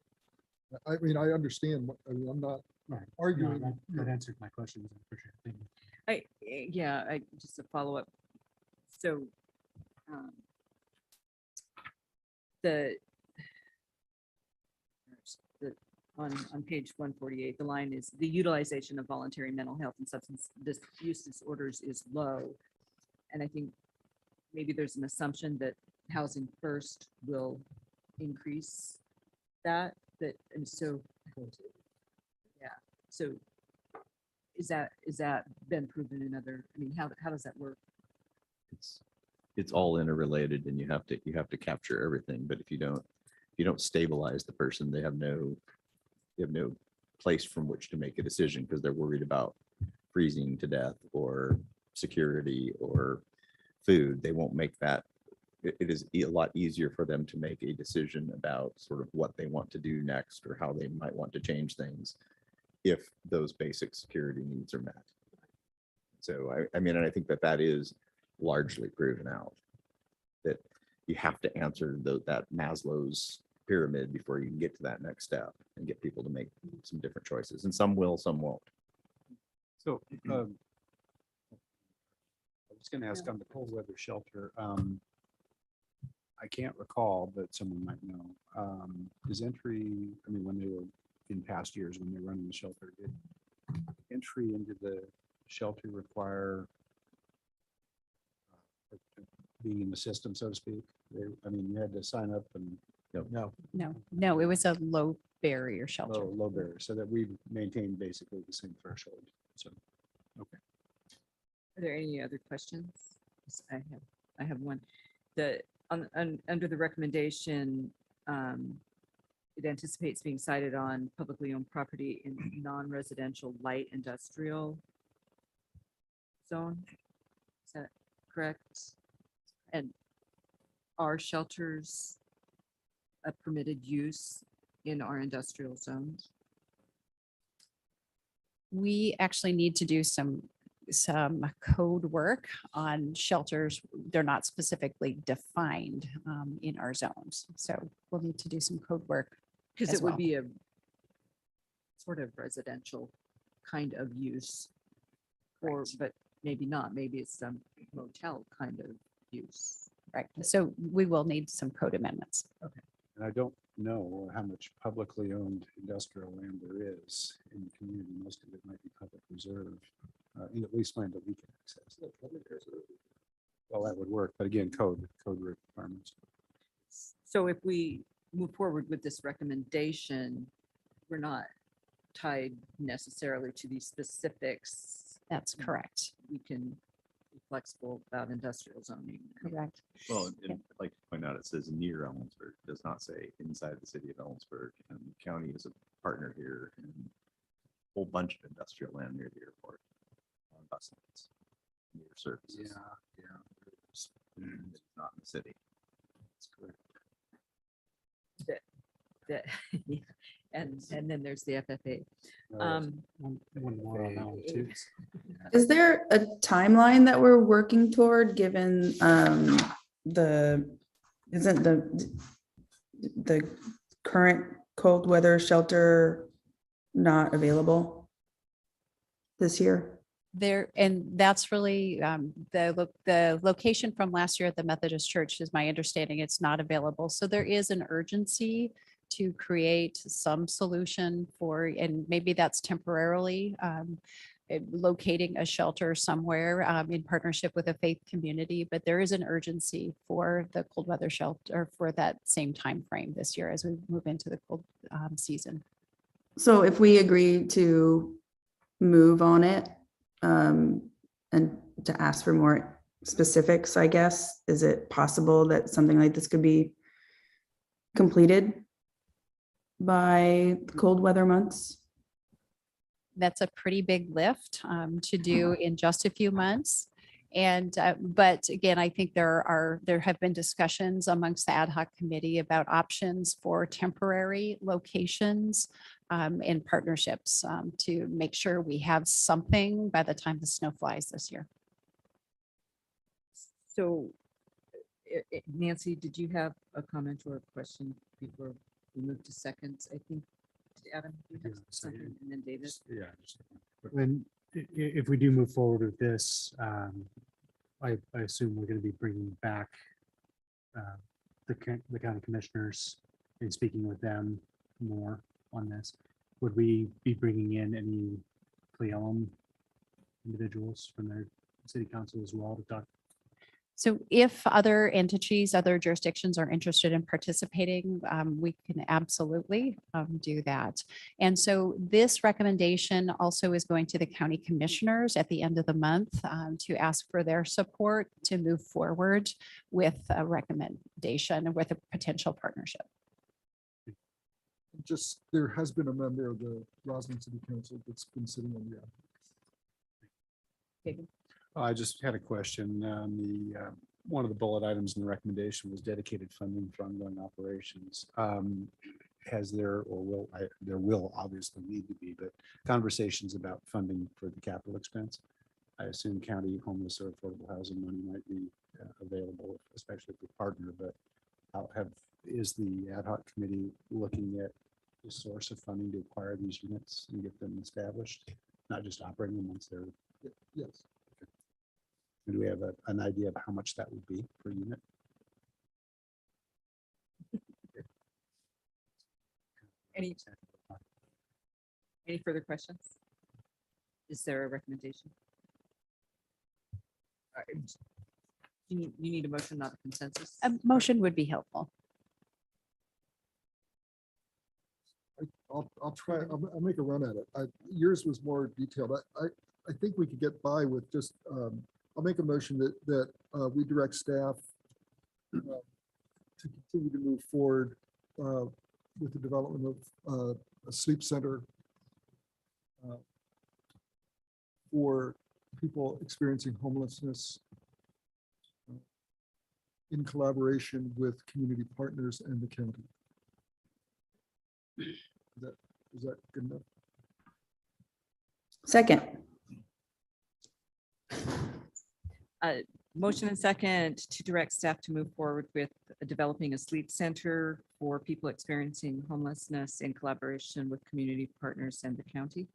I mean, I understand, I'm not Right. arguing. No, that answered my questions. I appreciate it. Thank you. I just a follow-up. So the on page 148, the line is the utilization of voluntary mental health and substance use disorders is low. And I think maybe there's an assumption that Housing First will increase that, and so, yeah. So is that been proven in other, I mean, how does that work? It's all interrelated, and you have to capture everything. But if you don't stabilize the person, they have no place from which to make a decision because they're worried about freezing to death or security or food. They won't make that. It is a lot easier for them to make a decision about sort of what they want to do next or how they might want to change things if those basic security needs are met. So I mean, and I think that is largely proven out, that you have to answer that Maslow's pyramid before you can get to that next step and get people to make some different choices. And some will, some won't. So I was going to ask on the cold weather shelter. I can't recall, but someone might know. Is entry, I mean, when they were in past years, when they were running the shelter, did entry into the shelter require being in the system, so to speak? I mean, you had to sign up and No, it was a low barrier shelter. low barrier, so that we maintain basically the same threshold. So, okay. Are there any other questions? Yes, I have one. Under the recommendation, it anticipates being sited on publicly owned property in non-residential light industrial zone. Is that correct? And are shelters a permitted use in our industrial zones? We actually need to do some code work on shelters. They're not specifically defined in our zones. So we'll need to do some code work. Because as it would well. be a sort of residential kind of use, or, but maybe not, maybe it's some motel kind of use. Right. So we will need some code amendments. Okay. And I don't know how much publicly owned industrial land there is in the community. Most of it might be public reserve, at least land that we can access. Well, that would work, but again, code requirements. So if we move forward with this recommendation, we're not tied necessarily to these specifics. That's correct. We can be flexible about industrial zoning. Correct. Well, and I'd like to point out, it says near Ellensburg, it does not say inside the city of Ellensburg, and the county is a partner here and a whole bunch of industrial land near the airport on bus lanes. commuter services. Yeah. It's not in the city. That's correct. That- and then there's the FFA. One more on that one too. Is there a timeline that we're working toward, given isn't the current cold weather shelter not available this year? There, and that's really the location from last year at the Methodist Church is my understanding it's not available. So there is an urgency to create some solution for, and maybe that's temporarily locating a shelter somewhere in partnership with a faith community, but there is an urgency for the cold weather shelter for that same time frame this year as we move into the cold season. So if we agree to move on it and to ask for more specifics, I guess, is it possible that something like this could be completed by the cold weather months? That's a pretty big lift to do in just a few months. And, but again, I think there have been discussions amongst the ad hoc committee about options for temporary locations and partnerships to make sure we have something by the time the snow flies this year. So Nancy, did you have a comment or a question before we move to seconds? I think, Adam, you have something, and then David. Yeah. When, if we do move forward with this, I assume we're going to be bringing back the county commissioners and speaking with them more on this. Would we be bringing in any Cle individuals from their city council as well to talk? So if other entities, other jurisdictions are interested in participating, we can absolutely do that. And so this recommendation also is going to the county commissioners at the end of the month to ask for their support to move forward with a recommendation with a potential partnership. Just, there has been a member of the Roslyn City Council that's been sitting on the. David? I just had a question. One of the bullet items in the recommendation was dedicated funding for ongoing operations. Has there, or there will obviously need to be, but conversations about funding for the capital expense. I assume county homeless or affordable housing money might be available, especially if we partner, but is the ad hoc committee looking at the source of funding to acquire these units and get them established, not just operating them once they're. Yes. Do we have an idea of how much that would be per unit? Any further questions? Is there a recommendation? You need a motion, not a consensus? A motion would be helpful. I'll try, I'll make a run at it. Yours was more detailed. I think we could get by with just, I'll make a motion that we direct staff to continue to move forward with the development of a sleep center for people experiencing homelessness in collaboration with community partners and the county. Is that good enough? Second. Motion and second to direct staff to move forward with developing a sleep center for people experiencing homelessness in collaboration with community partners and the county.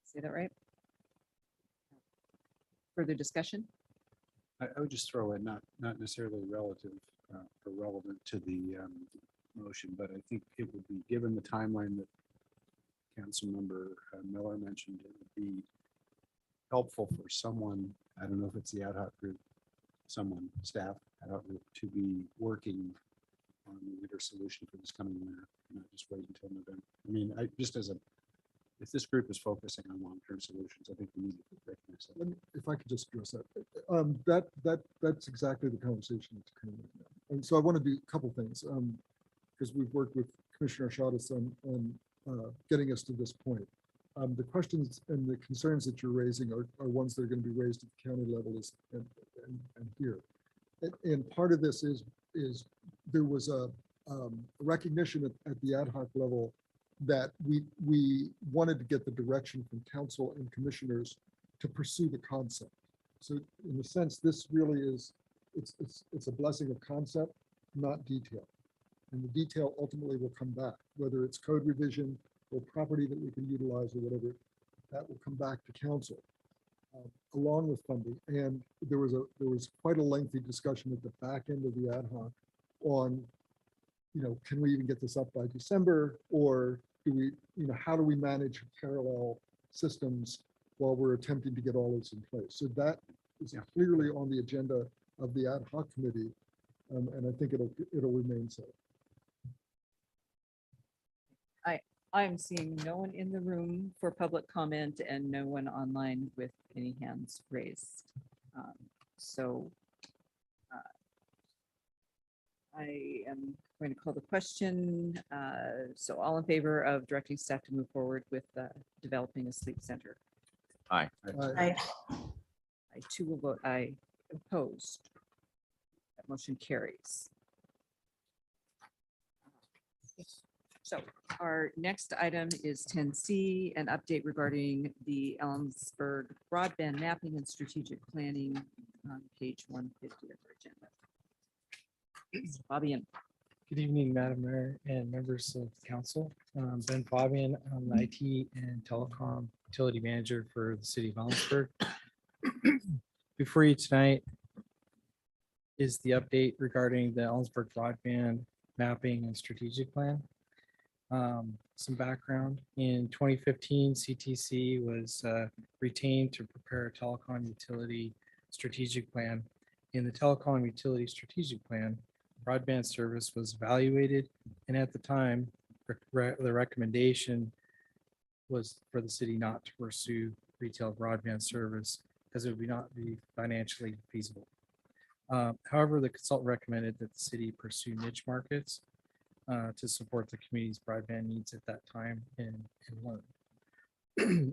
Say that right? Further discussion? I would just throw in, not necessarily relative or relevant to the motion, but I think it would be, given the timeline that Councilmember Miller mentioned, it would be helpful for someone, I don't know if it's the ad hoc group, someone, staff, ad hoc group, to be working on the winter solution for this coming winter, not just wait until November. I mean, if this group is focusing on long-term solutions, I think we need to recognize that. If I could just address that. That's exactly the conversation that's occurring right now. And so I want to do a couple things because we've worked with Commissioner Shadas on getting us to this point. The questions and the concerns that you're raising are ones that are going to be raised at the county level and here. And part of this is there was a recognition at the ad hoc level that we wanted to get the direction from council and commissioners to pursue the concept. So in a sense, this really is, it's a blessing of concept, not detail. And the detail ultimately will come back, whether it's code revision or property that we can utilize or whatever, that will come back to council along with funding. And there was quite a lengthy discussion at the back end of the ad hoc on, can we even get this up by December, or do we, how do we manage parallel systems while we're attempting to get all this in place? So that is clearly on the agenda of the ad hoc committee, and I think it'll remain so. I'm seeing no one in the room for public comment and no one online with any hands raised. So I am going to call the question. So all in favor of directing staff to move forward with developing a sleep center? Aye. Aye. I too will vote aye. Opposed? That motion carries. So our next item is 10C, an update regarding the Ellensburg broadband mapping and strategic planning on page 150 of our agenda. Fabian. Good evening, Madam Mayor and members of the council. Ben Fabian, I'm the IT and Telecom Utility Manager for the City of Ellensburg. Before you tonight is the update regarding the Ellensburg broadband mapping and strategic plan. Some background: in 2015, CTC was retained to prepare a telecom utility strategic plan. In the telecom utility strategic plan, broadband service was evaluated, and at the time, the recommendation was for the city not to pursue retail broadband service as it would not be financially feasible. However, the consultant recommended that the city pursue niche markets to support the community's broadband needs at that time and learn.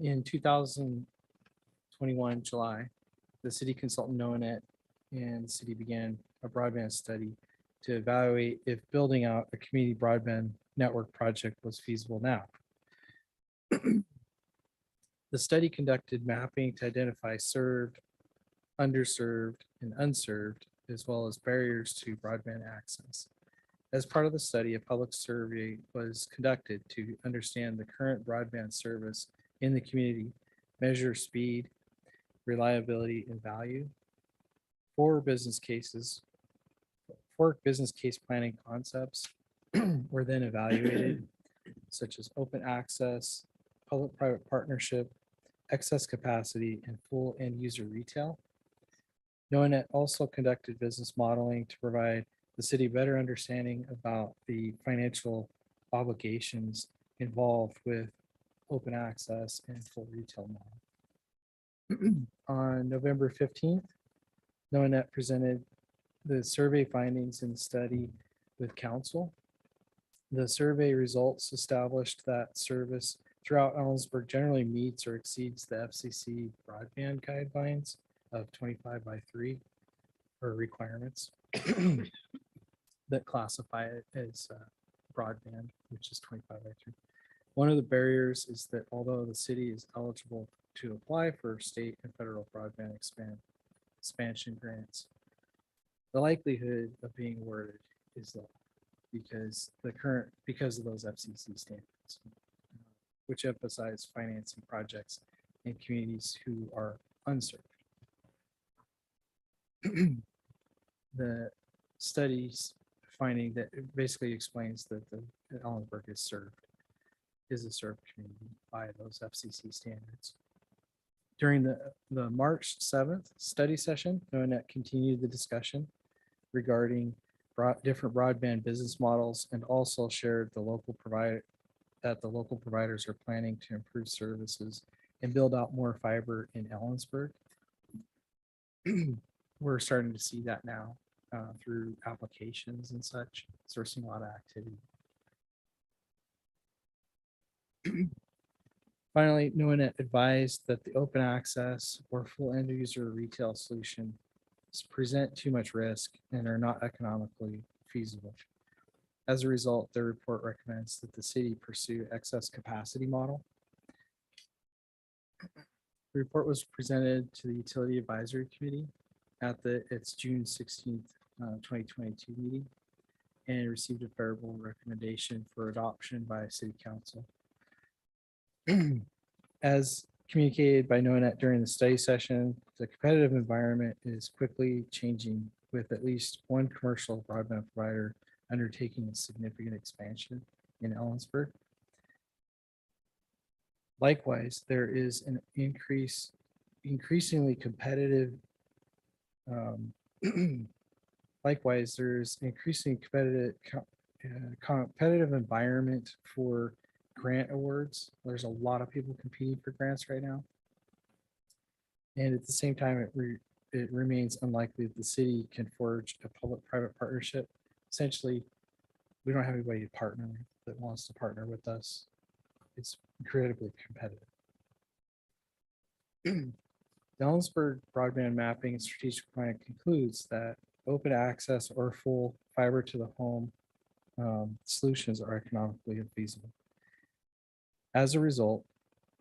In 2021 July, the city consultant Noanet and the city began a broadband study to evaluate if building out a community broadband network project was feasible now. The study conducted mapping to identify served, underserved, and unserved, as well as barriers to broadband access. As part of the study, a public survey was conducted to understand the current broadband service in the community, measure speed, reliability, and value. Four business case planning concepts were then evaluated, such as open access, public-private partnership, excess capacity, and full end user retail. Noanet also conducted business modeling to provide the city better understanding about the financial obligations involved with open access and full retail model. On November 15th, Noanet presented the survey findings in the study with council. The survey results established that service throughout Ellensburg generally meets or exceeds the FCC broadband guidelines of 25/3 or requirements that classify it as broadband, which is 25/3. One of the barriers is that although the city is eligible to apply for state and federal broadband expansion grants, the likelihood of being awarded is low because of those FCC standards, which emphasize financing projects in communities who are unserved. The studies finding that it basically explains that the Ellensburg is a served community by those FCC standards. During the March 7th study session, Noanet continued the discussion regarding different broadband business models and also shared the local providers are planning to improve services and build out more fiber in Ellensburg. We're starting to see that now through applications and such. So we're seeing a lot of activity. Finally, NOAA advised that the open access or full end user retail solution present too much risk and are not economically feasible. As a result, their report recommends that the city pursue excess capacity model. The report was presented to the Utility Advisory Committee at its June 16th, 2022 meeting and received a favorable recommendation for adoption by City Council. As communicated by NOAA during the study session, the competitive environment is quickly changing with at least one commercial broadband provider undertaking a significant expansion in Ellensburg. Likewise, there is an increasingly competitive likewise, there's increasing competitive environment for grant awards. There's a lot of people competing for grants right now. And at the same time, it remains unlikely that the city can forge a public-private partnership. Essentially, we don't have anybody to partner with that wants to partner with us. It's incredibly competitive. The Ellensburg broadband mapping and strategic plan concludes that open access or full fiber to the home solutions are economically unfeasible. As a result,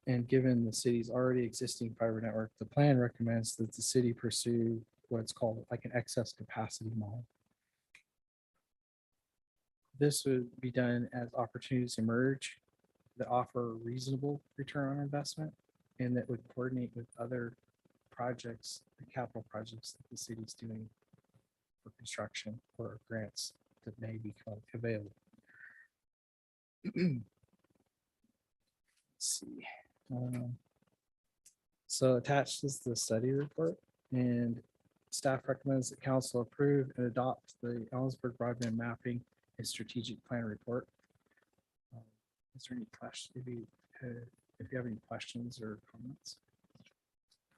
and given the city's already existing fiber network, the plan recommends that the city pursue what's called like an excess capacity model. This would be done as opportunities emerge that offer reasonable return on investment and that would coordinate with other projects, the capital projects that the city's doing for construction or grants that may become available. Let's see. So attached is the study report, and staff recommends that council approve and adopt the Ellensburg broadband mapping and strategic plan report. Is there any questions? If you have any questions or comments?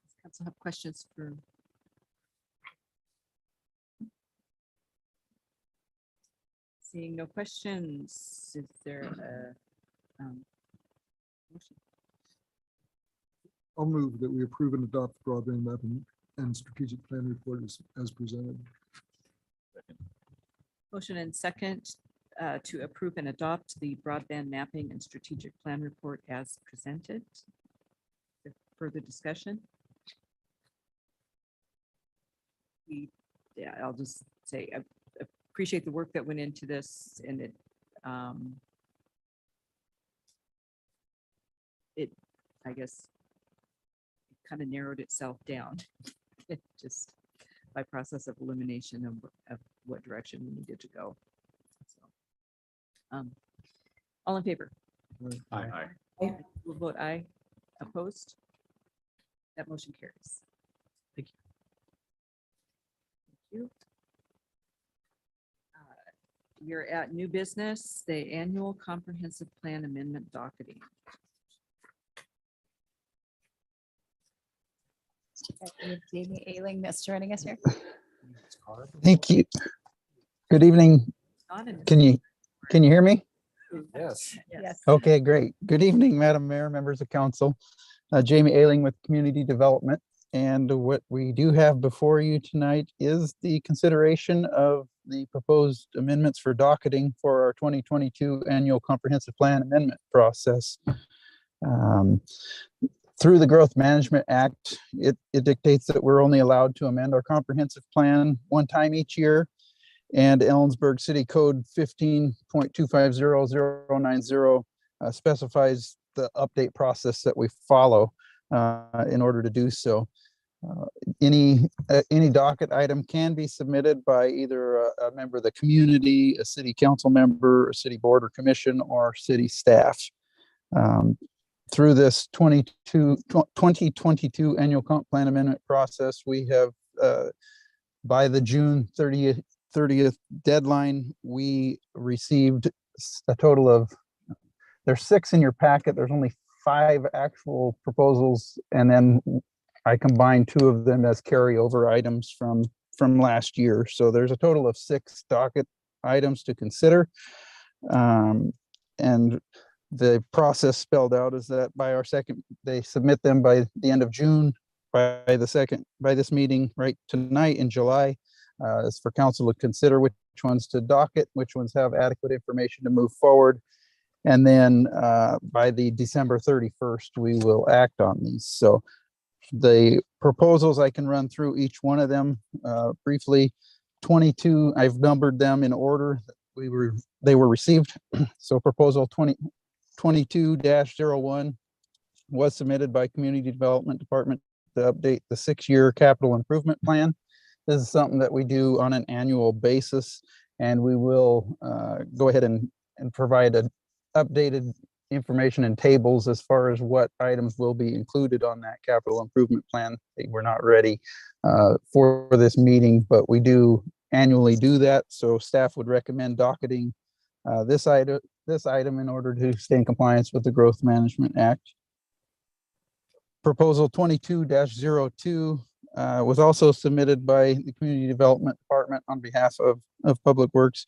Does council have questions for? Seeing no questions, is there a motion? I'll move that we approve and adopt the broadband mapping and strategic plan report as presented. Motion and second to approve and adopt the broadband mapping and strategic plan report as presented. Further discussion? Yeah, I'll just say I appreciate the work that went into this, and it I guess kind of narrowed itself down just by process of elimination of what direction we needed to go. So, all in favor? Aye. Will vote aye. Opposed? That motion carries. Thank you. Thank you. You're at new business, the annual comprehensive plan amendment docketing. We have Jamie Ailing that's joining us here. Thank you. Good evening. Can you hear me? Yes. Yes. Okay, great. Good evening, Madam Mayor, members of council. Jamie Ailing with Community Development. And what we do have before you tonight is the consideration of the proposed amendments for docketing for our 2022 annual comprehensive plan amendment process. Through the Growth Management Act, it dictates that we're only allowed to amend our comprehensive plan one time each year. And Ellensburg City Code 15.250090 specifies the update process that we follow in order to do so. Any docket item can be submitted by either a member of the community, a city council member, a city board or commission, or city staff. Through this 2022 annual comp plan amendment process, we have by the June 30th deadline, we received a total of, there's 6 in your packet. There's only 5 actual proposals, and then I combined 2 of them as carryover items from last year. So there's a total of 6 docket items to consider. And The process spelled out is that by our second, they submit them by the end of June, by this meeting right tonight in July. Is for council to consider which ones to docket, which ones have adequate information to move forward. And then by the December 31st, we will act on these. So the proposals, I can run through each one of them briefly. 22, I've numbered them in order. They were received. So proposal 22-01 was submitted by Community Development Department to update the 6-year capital improvement plan. This is something that we do on an annual basis, and we will go ahead and provide updated information and tables as far as what items will be included on that capital improvement plan. We're not ready for this meeting, but we do annually do that. So staff would recommend docketing this item in order to stay in compliance with the Growth Management Act. Proposal 22-02 was also submitted by the Community Development Department on behalf of Public Works,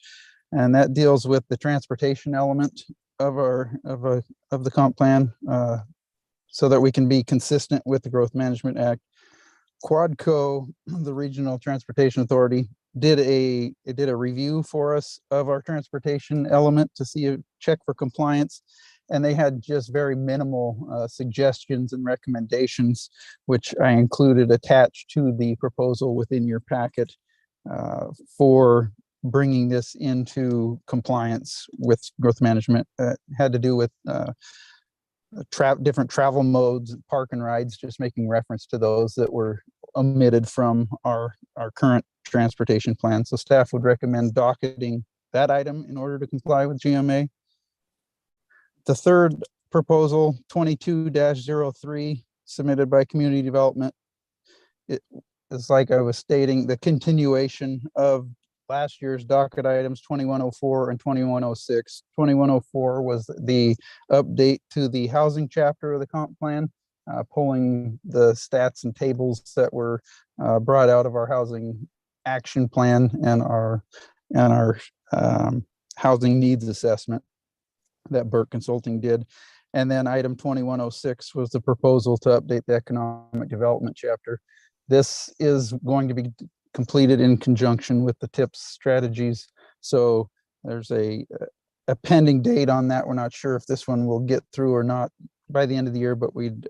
and that deals with the transportation element of the comp plan, so that we can be consistent with the Growth Management Act. Quadco, the Regional Transportation Authority, did a review for us of our transportation element to check for compliance, and they had just very minimal suggestions and recommendations, which I included attached to the proposal within your packet for bringing this into compliance with growth management. Had to do with different travel modes, park and rides, just making reference to those that were omitted from our current transportation plan. So staff would recommend docketing that item in order to comply with GMA. The third proposal, 22-03, submitted by Community Development. It is, like I was stating, the continuation of last year's docket items 2104 and 2106. 2104 was the update to the housing chapter of the comp plan, pulling the stats and tables that were brought out of our housing action plan and our housing needs assessment that Burke Consulting did. And then item 2106 was the proposal to update the economic development chapter. This is going to be completed in conjunction with the TIPS strategies. So there's a pending date on that. We're not sure if this one will get through or not by the end of the year, but we'd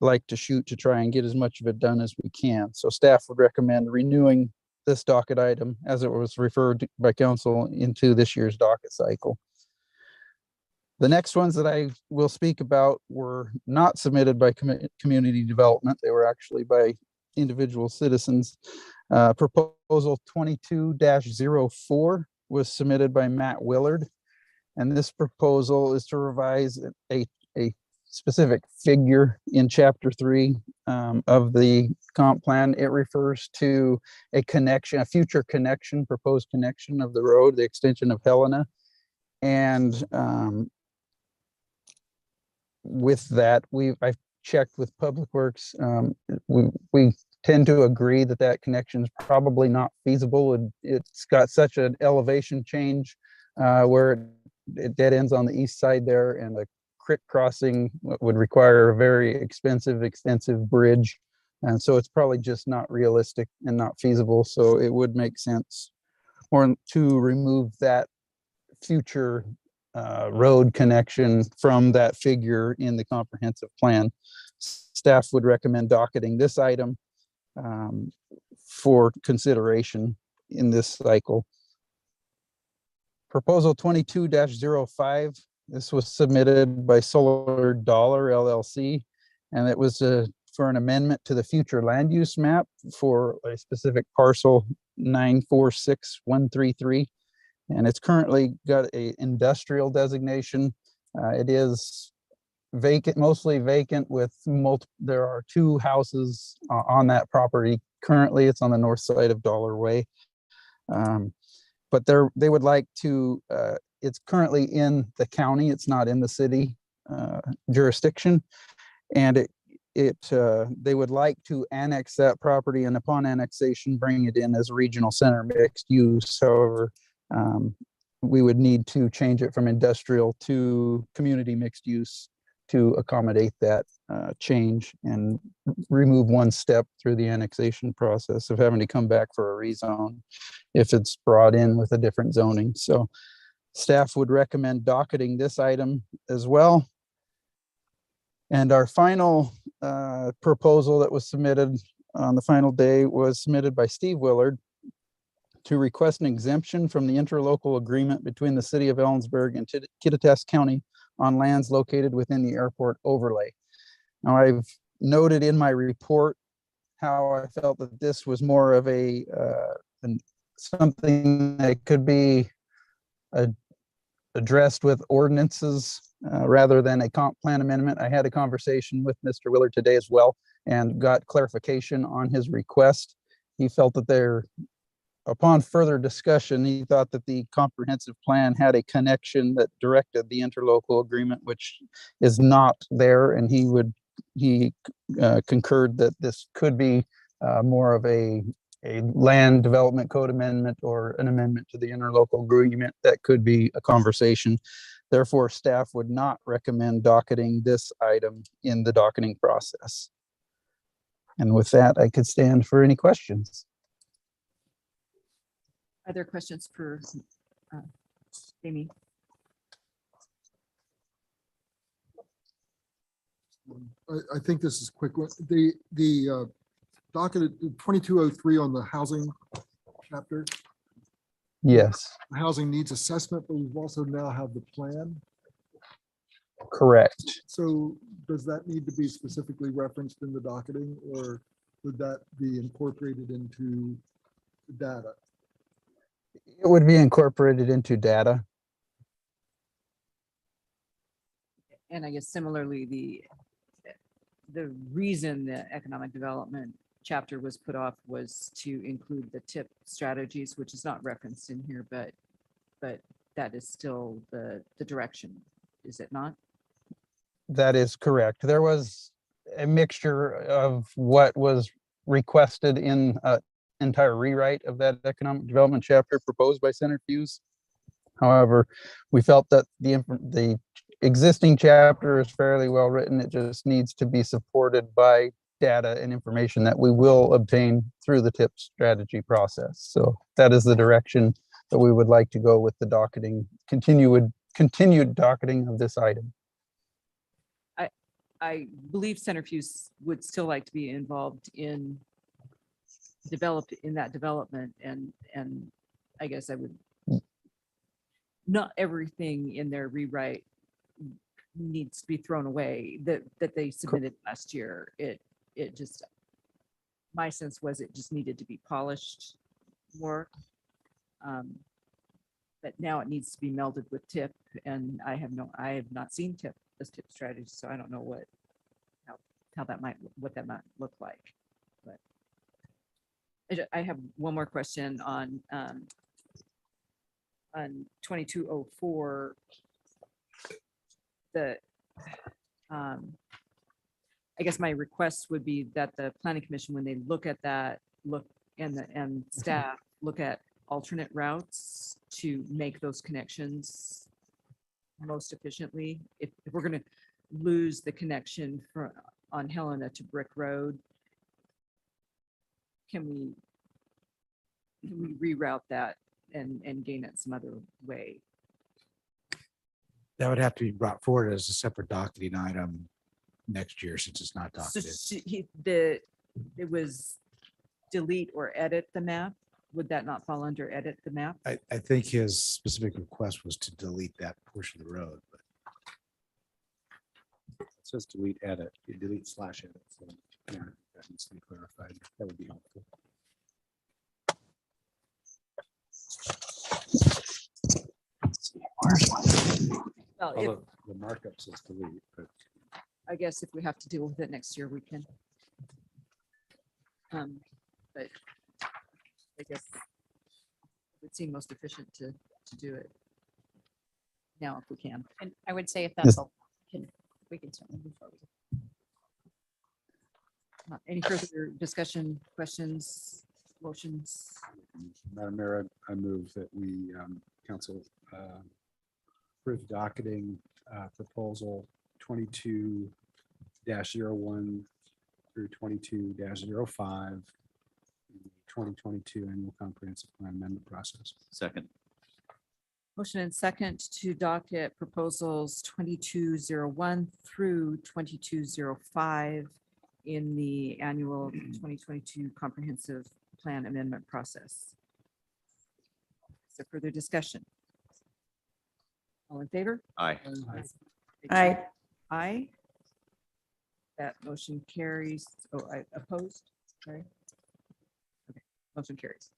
like to shoot to try and get as much of it done as we can. So staff would recommend renewing this docket item as it was referred to by council into this year's docket cycle. The next ones that I will speak about were not submitted by community development. They were actually by individual citizens. Proposal 22-04 was submitted by Matt Willard. And this proposal is to revise a specific figure in chapter 3 of the comp plan. It refers to a future connection, proposed connection of the road, the extension of Helena. And with that, I've checked with Public Works. We tend to agree that connection is probably not feasible. It's got such an elevation change where it dead ends on the east side there, and the creek crossing would require a very expensive, extensive bridge. And so it's probably just not realistic and not feasible. So it would make sense to remove that future road connection from that figure in the comprehensive plan. Staff would recommend docketing this item for consideration in this cycle. Proposal 22-05, this was submitted by Solar Dollar LLC, and it was for an amendment to the future land use map for a specific parcel 946133. And it's currently got a industrial designation. It is vacant, mostly vacant, with there are 2 houses on that property. Currently, it's on the north side of Dollar Way. But they would like to, it's currently in the county, it's not in the city jurisdiction. And they would like to annex that property, and upon annexation, bring it in as regional center mixed use. However, we would need to change it from industrial to community mixed use to accommodate that change and remove one step through the annexation process of having to come back for a rezone if it's brought in with a different zoning. So staff would recommend docketing this item as well. And our final proposal that was submitted on the final day was submitted by Steve Willard to request an exemption from the interlocal agreement between the city of Ellensburg and Kittitas County on lands located within the airport overlay. Now, I've noted in my report how I felt that this was more of a something that could be addressed with ordinances rather than a comp plan amendment. I had a conversation with Mr. Willard today as well and got clarification on his request. He felt that upon further discussion, he thought that the comprehensive plan had a connection that directed the interlocal agreement, which is not there. And he concurred that this could be more of a land development code amendment or an amendment to the interlocal agreement that could be a conversation. Therefore, staff would not recommend docketing this item in the docketing process. And with that, I could stand for any questions. Are there questions for Amy? I think this is a quick one. The docket 2203 on the housing chapter. Yes, The housing needs assessment, but we've also now have the plan. correct. So does that need to be specifically referenced in the docketing, or would that be incorporated into the data? It would be incorporated into data. And I guess similarly, the reason the economic development chapter was put off was to include the TIP strategies, which is not referenced in here, but that is still the direction, is it not? That is correct. There was a mixture of what was requested in an entire rewrite of that economic development chapter proposed by Senator Hughes. However, we felt that the existing chapter is fairly well written. It just needs to be supported by data and information that we will obtain through the TIP strategy process. So that is the direction that we would like to go with the docketing, continued docketing of this item. I believe Senator Hughes would still like to be involved in that development, and I guess I would, not everything in their rewrite needs to be thrown away that they submitted last year. It just, my sense was it just needed to be polished more. But now it needs to be melded with TIP, and I have not seen TIP as TIP strategy, so I don't know what that might look like. But I have one more question on 2204. I guess my request would be that the planning commission, when they look at that, and staff look at alternate routes to make those connections most efficiently. If we're going to lose the connection on Helena to Brick Road, can we reroute that and gain it some other way? That would have to be brought forward as a separate docketing item next year, since it's not So docketed. it was delete or edit the map. Would that not fall under edit the map? I think his specific request was to delete that portion of the road, but It says delete edit, you delete / edit. So yeah, that needs to be clarified. That would be helpful. Well, Although the markup says delete, but I guess if we have to deal with it next year, we can. But I guess it would seem most efficient to do it now if we can. And I would say if that's all, we can certainly move forward. Any further discussion, questions, motions? Madam Mayor, I move that we council Approved docketing proposal 22-01 through 22-05, 2022 annual comprehensive plan amendment process. Second. Motion and second to docket proposals 2201 through 2205 in the annual 2022 comprehensive plan amendment process. Is there further discussion? All in favor? Aye. Aye. Aye. That motion carries. Oh, I opposed. Sorry. Okay, motion carries.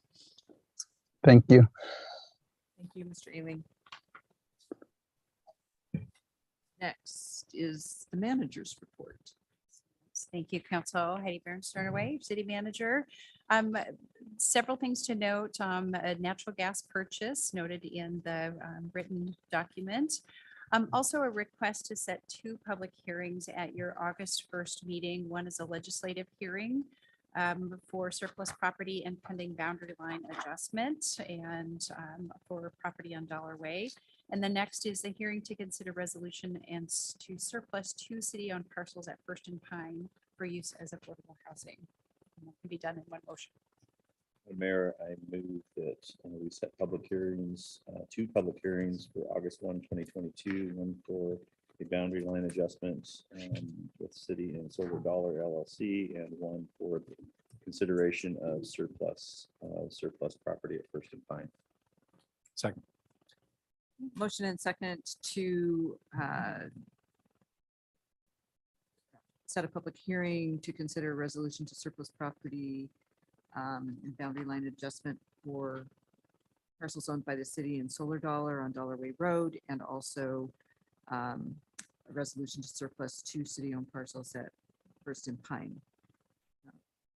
Thank you. Thank you, Mr. Ailing. Next is the manager's report. Thank you, Council. Heidi Bernsteinaway, City Manager. Several things to note. A natural gas purchase noted in the written document. Also a request to set 2 public hearings at your August 1st meeting. One is a legislative hearing for surplus property and pending boundary line adjustment and for property on Dollar Way. And the next is the hearing to consider resolution and to surplus 2 city-owned parcels at First and Pine for use as affordable housing. And that can be done in one motion. Mayor, I move that we set public hearings, 2 public hearings for August 1, 2022, one for a boundary line adjustment with City and Silver Dollar LLC, and one for the consideration of surplus property at First and Pine. Second. Motion and second to set a public hearing to consider a resolution to surplus property and boundary line adjustment for parcels owned by the city and Solar Dollar on Dollar Way Road, and also a resolution to surplus 2 city-owned parcels at First and Pine.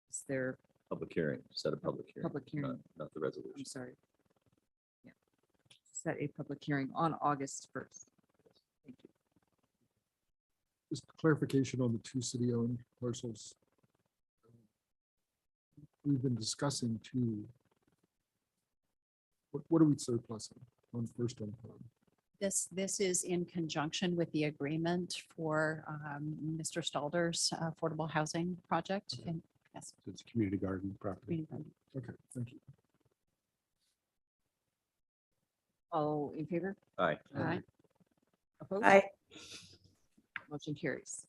Is there Public hearing, set a public hearing. public hearing? Not the resolution. I'm sorry. Yeah. Set a public hearing on August 1st. Thank you. Just clarification on the 2 city-owned parcels. We've been discussing 2. What are we surplusing on First and Pine? This is in conjunction with the agreement for Mr. Stalder's affordable housing project. Okay. And yes, So it's a community garden property. community garden. Okay, thank you. All in favor? Aye. Aye. Opposed? Aye. Motion carries.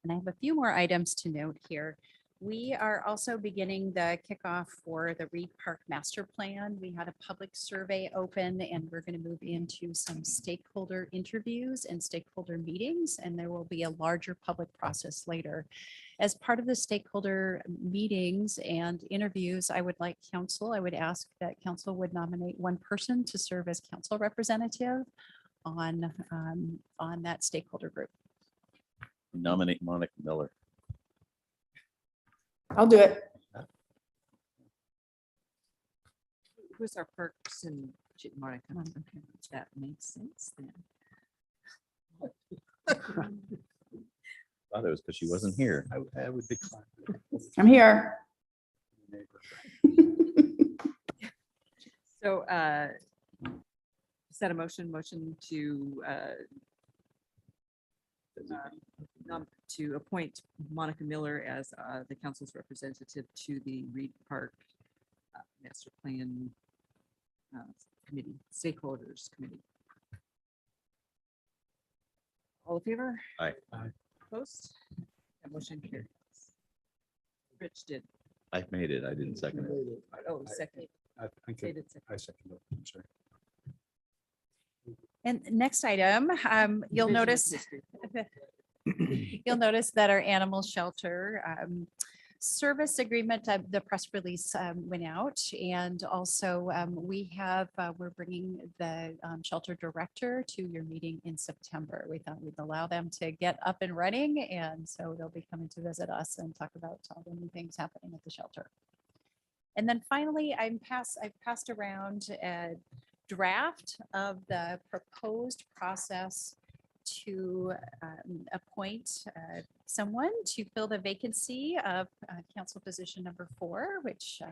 And I have a few more items to note here. We are also beginning the kickoff for the Reed Park Master Plan. We had a public survey open and we're going to move into some stakeholder interviews and stakeholder meetings, and there will be a larger public process later. As part of the stakeholder meetings and interviews, I would ask that council would nominate 1 person to serve as council representative on that stakeholder group. Nominate Monica Miller. I'll do it. Who's our Parks and Monica? Okay, that makes sense then. Thought it was because she wasn't here. I would decline. I'm here. So set a motion to appoint Monica Miller as the council's representative to the Reed Park Master Plan Committee, Stakeholders Committee. All in favor? Aye. Opposed? That motion carries. Rich did. I made it. I didn't second it. Oh, second. I think David seconded. I second it. I'm sorry. And next item, you'll Division of notice history. you'll notice that our animal shelter service agreement, the press release went out, and also we're bringing the shelter director to your meeting in September. We thought we'd allow them to get up and running, and so they'll be coming to visit us and talk about all the new things happening at the shelter. And then finally, I've passed around a draft of the proposed process to appoint someone to fill the vacancy of council position number 4, which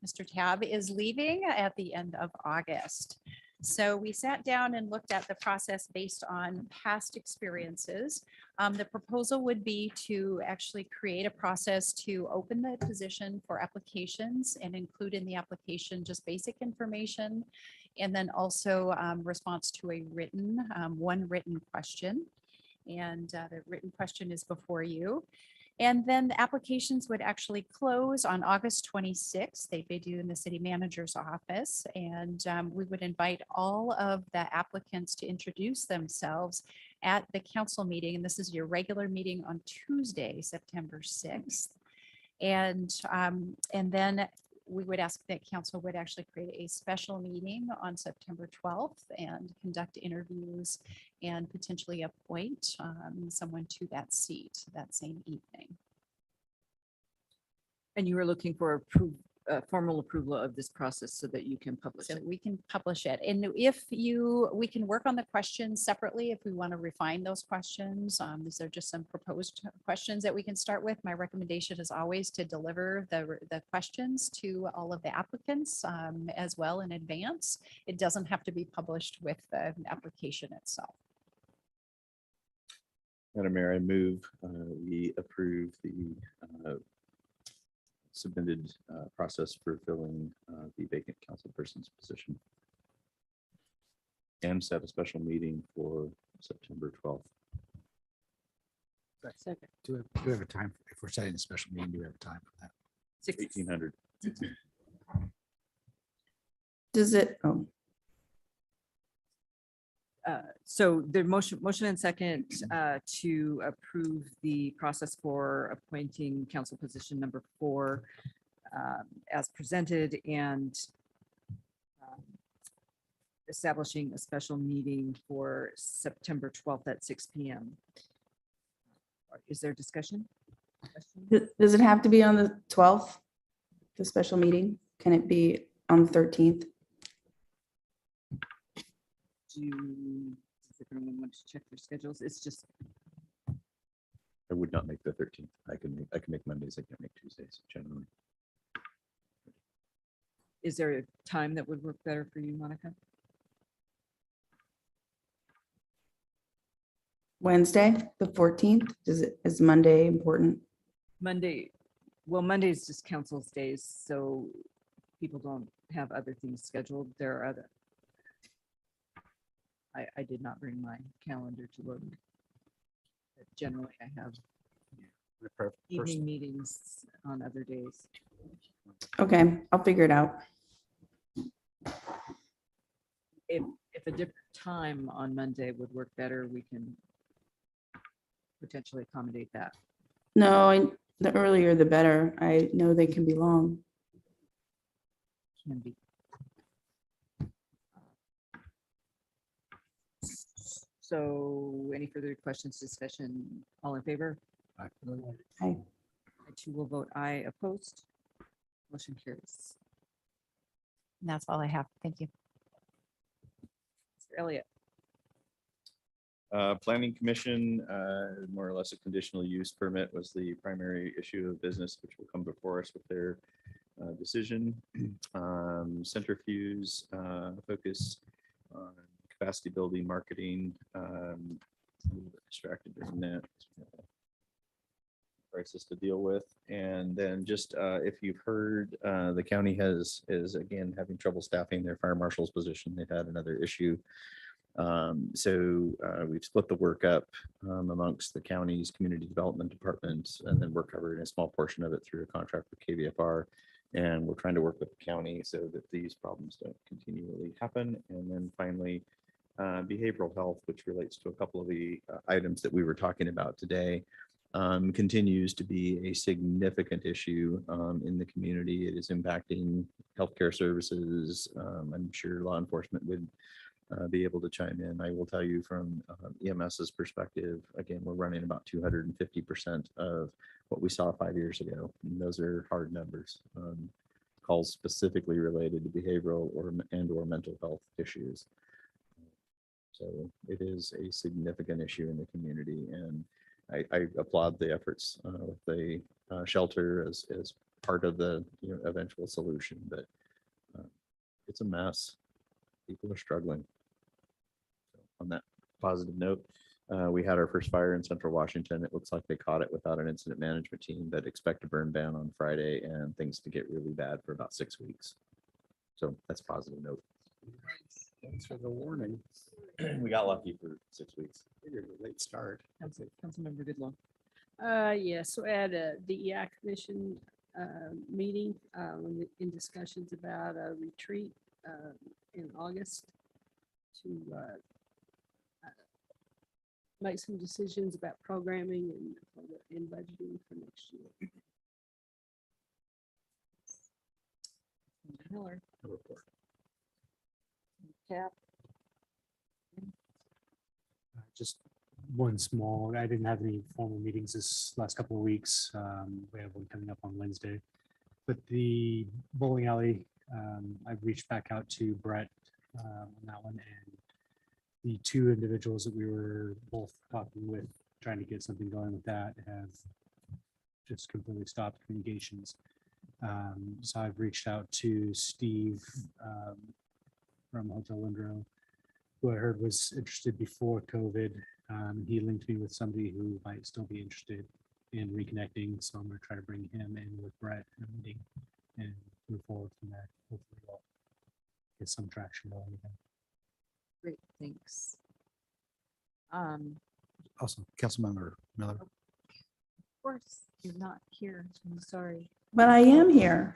Mr. Tab is leaving at the end of August. So we sat down and looked at the process based on past experiences. The proposal would be to actually create a process to open the position for applications and include in the application just basic information. And then also response to a written, one written question. And the written question is before you. And then the applications would actually close on August 26th. They'd be due in the city manager's office. And we would invite all of the applicants to introduce themselves at the council meeting. And this is your regular meeting on Tuesday, September 6th. And then we would ask that council would actually create a special meeting on September 12th and conduct interviews and potentially appoint someone to that seat that same evening. And you were looking for formal approval of this process so that you can publish So it. we can publish it. And we can work on the questions separately if we want to refine those questions. These are just some proposed questions that we can start with. My recommendation is always to deliver the questions to all of the applicants as well in advance. It doesn't have to be published with the application itself. Madam Mayor, I move we approve the submitted process for filling the vacant councilperson's position and set a special meeting for September 12th. Second. Do we have a time, if we're setting a special meeting, do we have a time for that? 1800. Does it, oh, So the motion and second to approve the process for appointing council position number 4 as presented and establishing a special meeting for September 12th at 6 p.m. Is there discussion? does it have to be on the 12th, the special meeting? Can it be on the 13th? Does everyone want to check their schedules? It's just, I would not make the 13th. I can make Mondays. I can't make Tuesdays generally. is there a time that would work better for you, Monica? Wednesday, the 14th? Is Monday important? Monday, well, Monday is just council's days, so people don't have other things scheduled. There are other. I did not bring my calendar to look. But generally, I have evening meetings on other days. Okay, I'll figure it out. If a different time on Monday would work better, we can potentially accommodate that. No, the earlier the better. I know they can be long. Can be. So any further questions, discussion, all in favor? Aye. I too will vote aye. Opposed? Motion carries. And that's all I have. Thank you. Mr. Elliott. Planning Commission, more or less a conditional use permit was the primary issue of business, which will come before us with their decision. Centrifuge focus on capacity building, marketing. A little bit distracted during that. Crisis to deal with. And then just if you've heard, the county is again having trouble staffing their fire marshal's position. They've had another issue. So we've split the work up amongst the county's community development department, and then we're covering a small portion of it through a contract with KVFR. And we're trying to work with the county so that these problems don't continually happen. And then finally, behavioral health, which relates to a couple of the items that we were talking about today, continues to be a significant issue in the community. It is impacting healthcare services. I'm sure law enforcement would be able to chime in. I will tell you from EMS's perspective, again, we're running about 250% of what we saw 5 years ago. And those are hard numbers. Calls specifically related to behavioral or mental health issues. So it is a significant issue in the community, and I applaud the efforts with the shelter as part of the eventual solution. But it's a mess. People are struggling. On that positive note, we had our first fire in Central Washington. It looks like they caught it without an incident management team, but expect a burn ban on Friday and things to get really bad for about 6 weeks. So that's a positive note. Thanks for the warning. We got lucky for 6 weeks. Figured a late start. Councilmember Goodlaw. Yes, so at a DEI commission meeting, in discussions about a retreat in August to make some decisions about programming and budgeting for next year. Miller. No report. Cap. Just one small, I didn't have any formal meetings this last couple of weeks. We have one coming up on Wednesday. But the bowling alley, I've reached back out to Brett on that one, and the two individuals that we were both talking with, trying to get something going with that, have just completely stopped communications. So I've reached out to Steve from Hotel Windrow, who I heard was interested before COVID. He linked me with somebody who might still be interested in reconnecting. So I'm going to try to bring him in with Brett in a meeting and move forward from there. Hopefully we'll get some traction going again. Great, thanks. Also, Councilmember Miller. Of course, you're not here. I'm sorry. But I am here.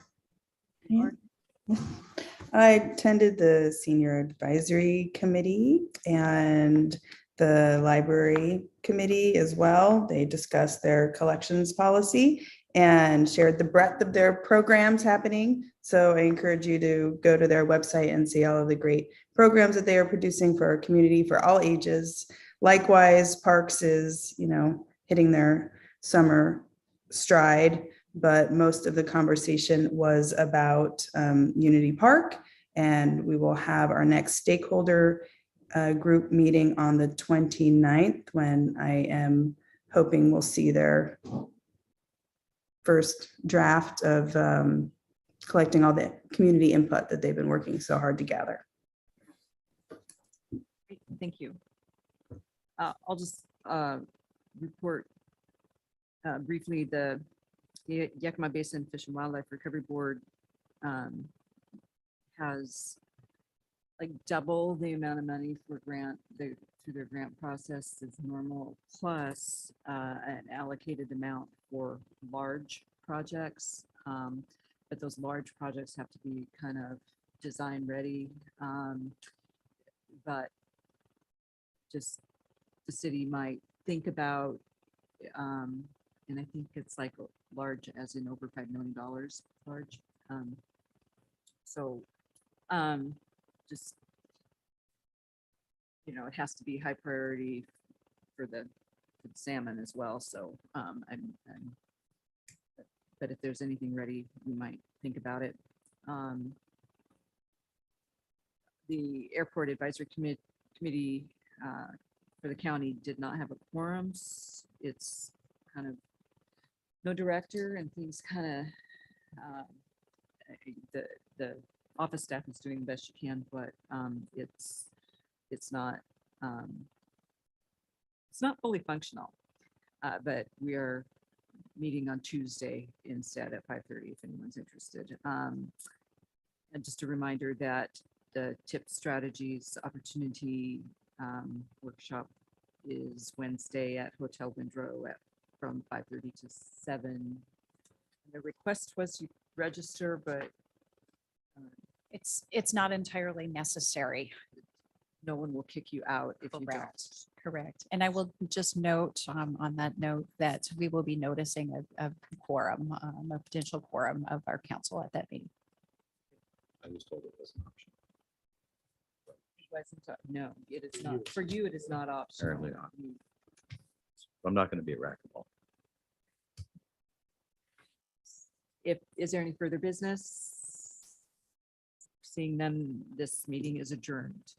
I attended the Senior Advisory Committee and the Library Committee as well. They discussed their collections policy and shared the breadth of their programs happening. So I encourage you to go to their website and see all of the great programs that they are producing for our community for all ages. Likewise, Parks is, hitting their summer stride, but most of the conversation was about Unity Park. And we will have our next stakeholder group meeting on the 29th, when I am hoping we'll see their first draft of collecting all the community input that they've been working so hard to gather. Great, thank you. I'll just report briefly the Yakima Basin Fish and Wildlife Recovery Board has like double the amount of money for through their grant process as normal, plus an allocated amount for large projects. But those large projects have to be kind of design ready. But just the city might think about, and I think it's like large as in over $5 million large. Just, it has to be high priority for the salmon as well. So but if there's anything ready, we might think about it. The Airport Advisory Committee for the county did not have a quorum. It's kind of no director, and things kind of the office staff is doing the best you can, but it's not fully functional. But we are meeting on Tuesday instead at 5:30 if anyone's interested. And just a reminder that the TIP strategies opportunity workshop is Wednesday at Hotel Windrow from 5:30 to 7. The request was you register, but It's not entirely necessary. no one will kick you out if you don't. Correct. And I will just note on that note that we will be noticing a quorum, a potential quorum of our council at that meeting. I was told it was an option. No, it is not. For you, it is not optional. Apparently not. I'm not going to be at racquetball. Is there any further business? Seeing none, this meeting is adjourned.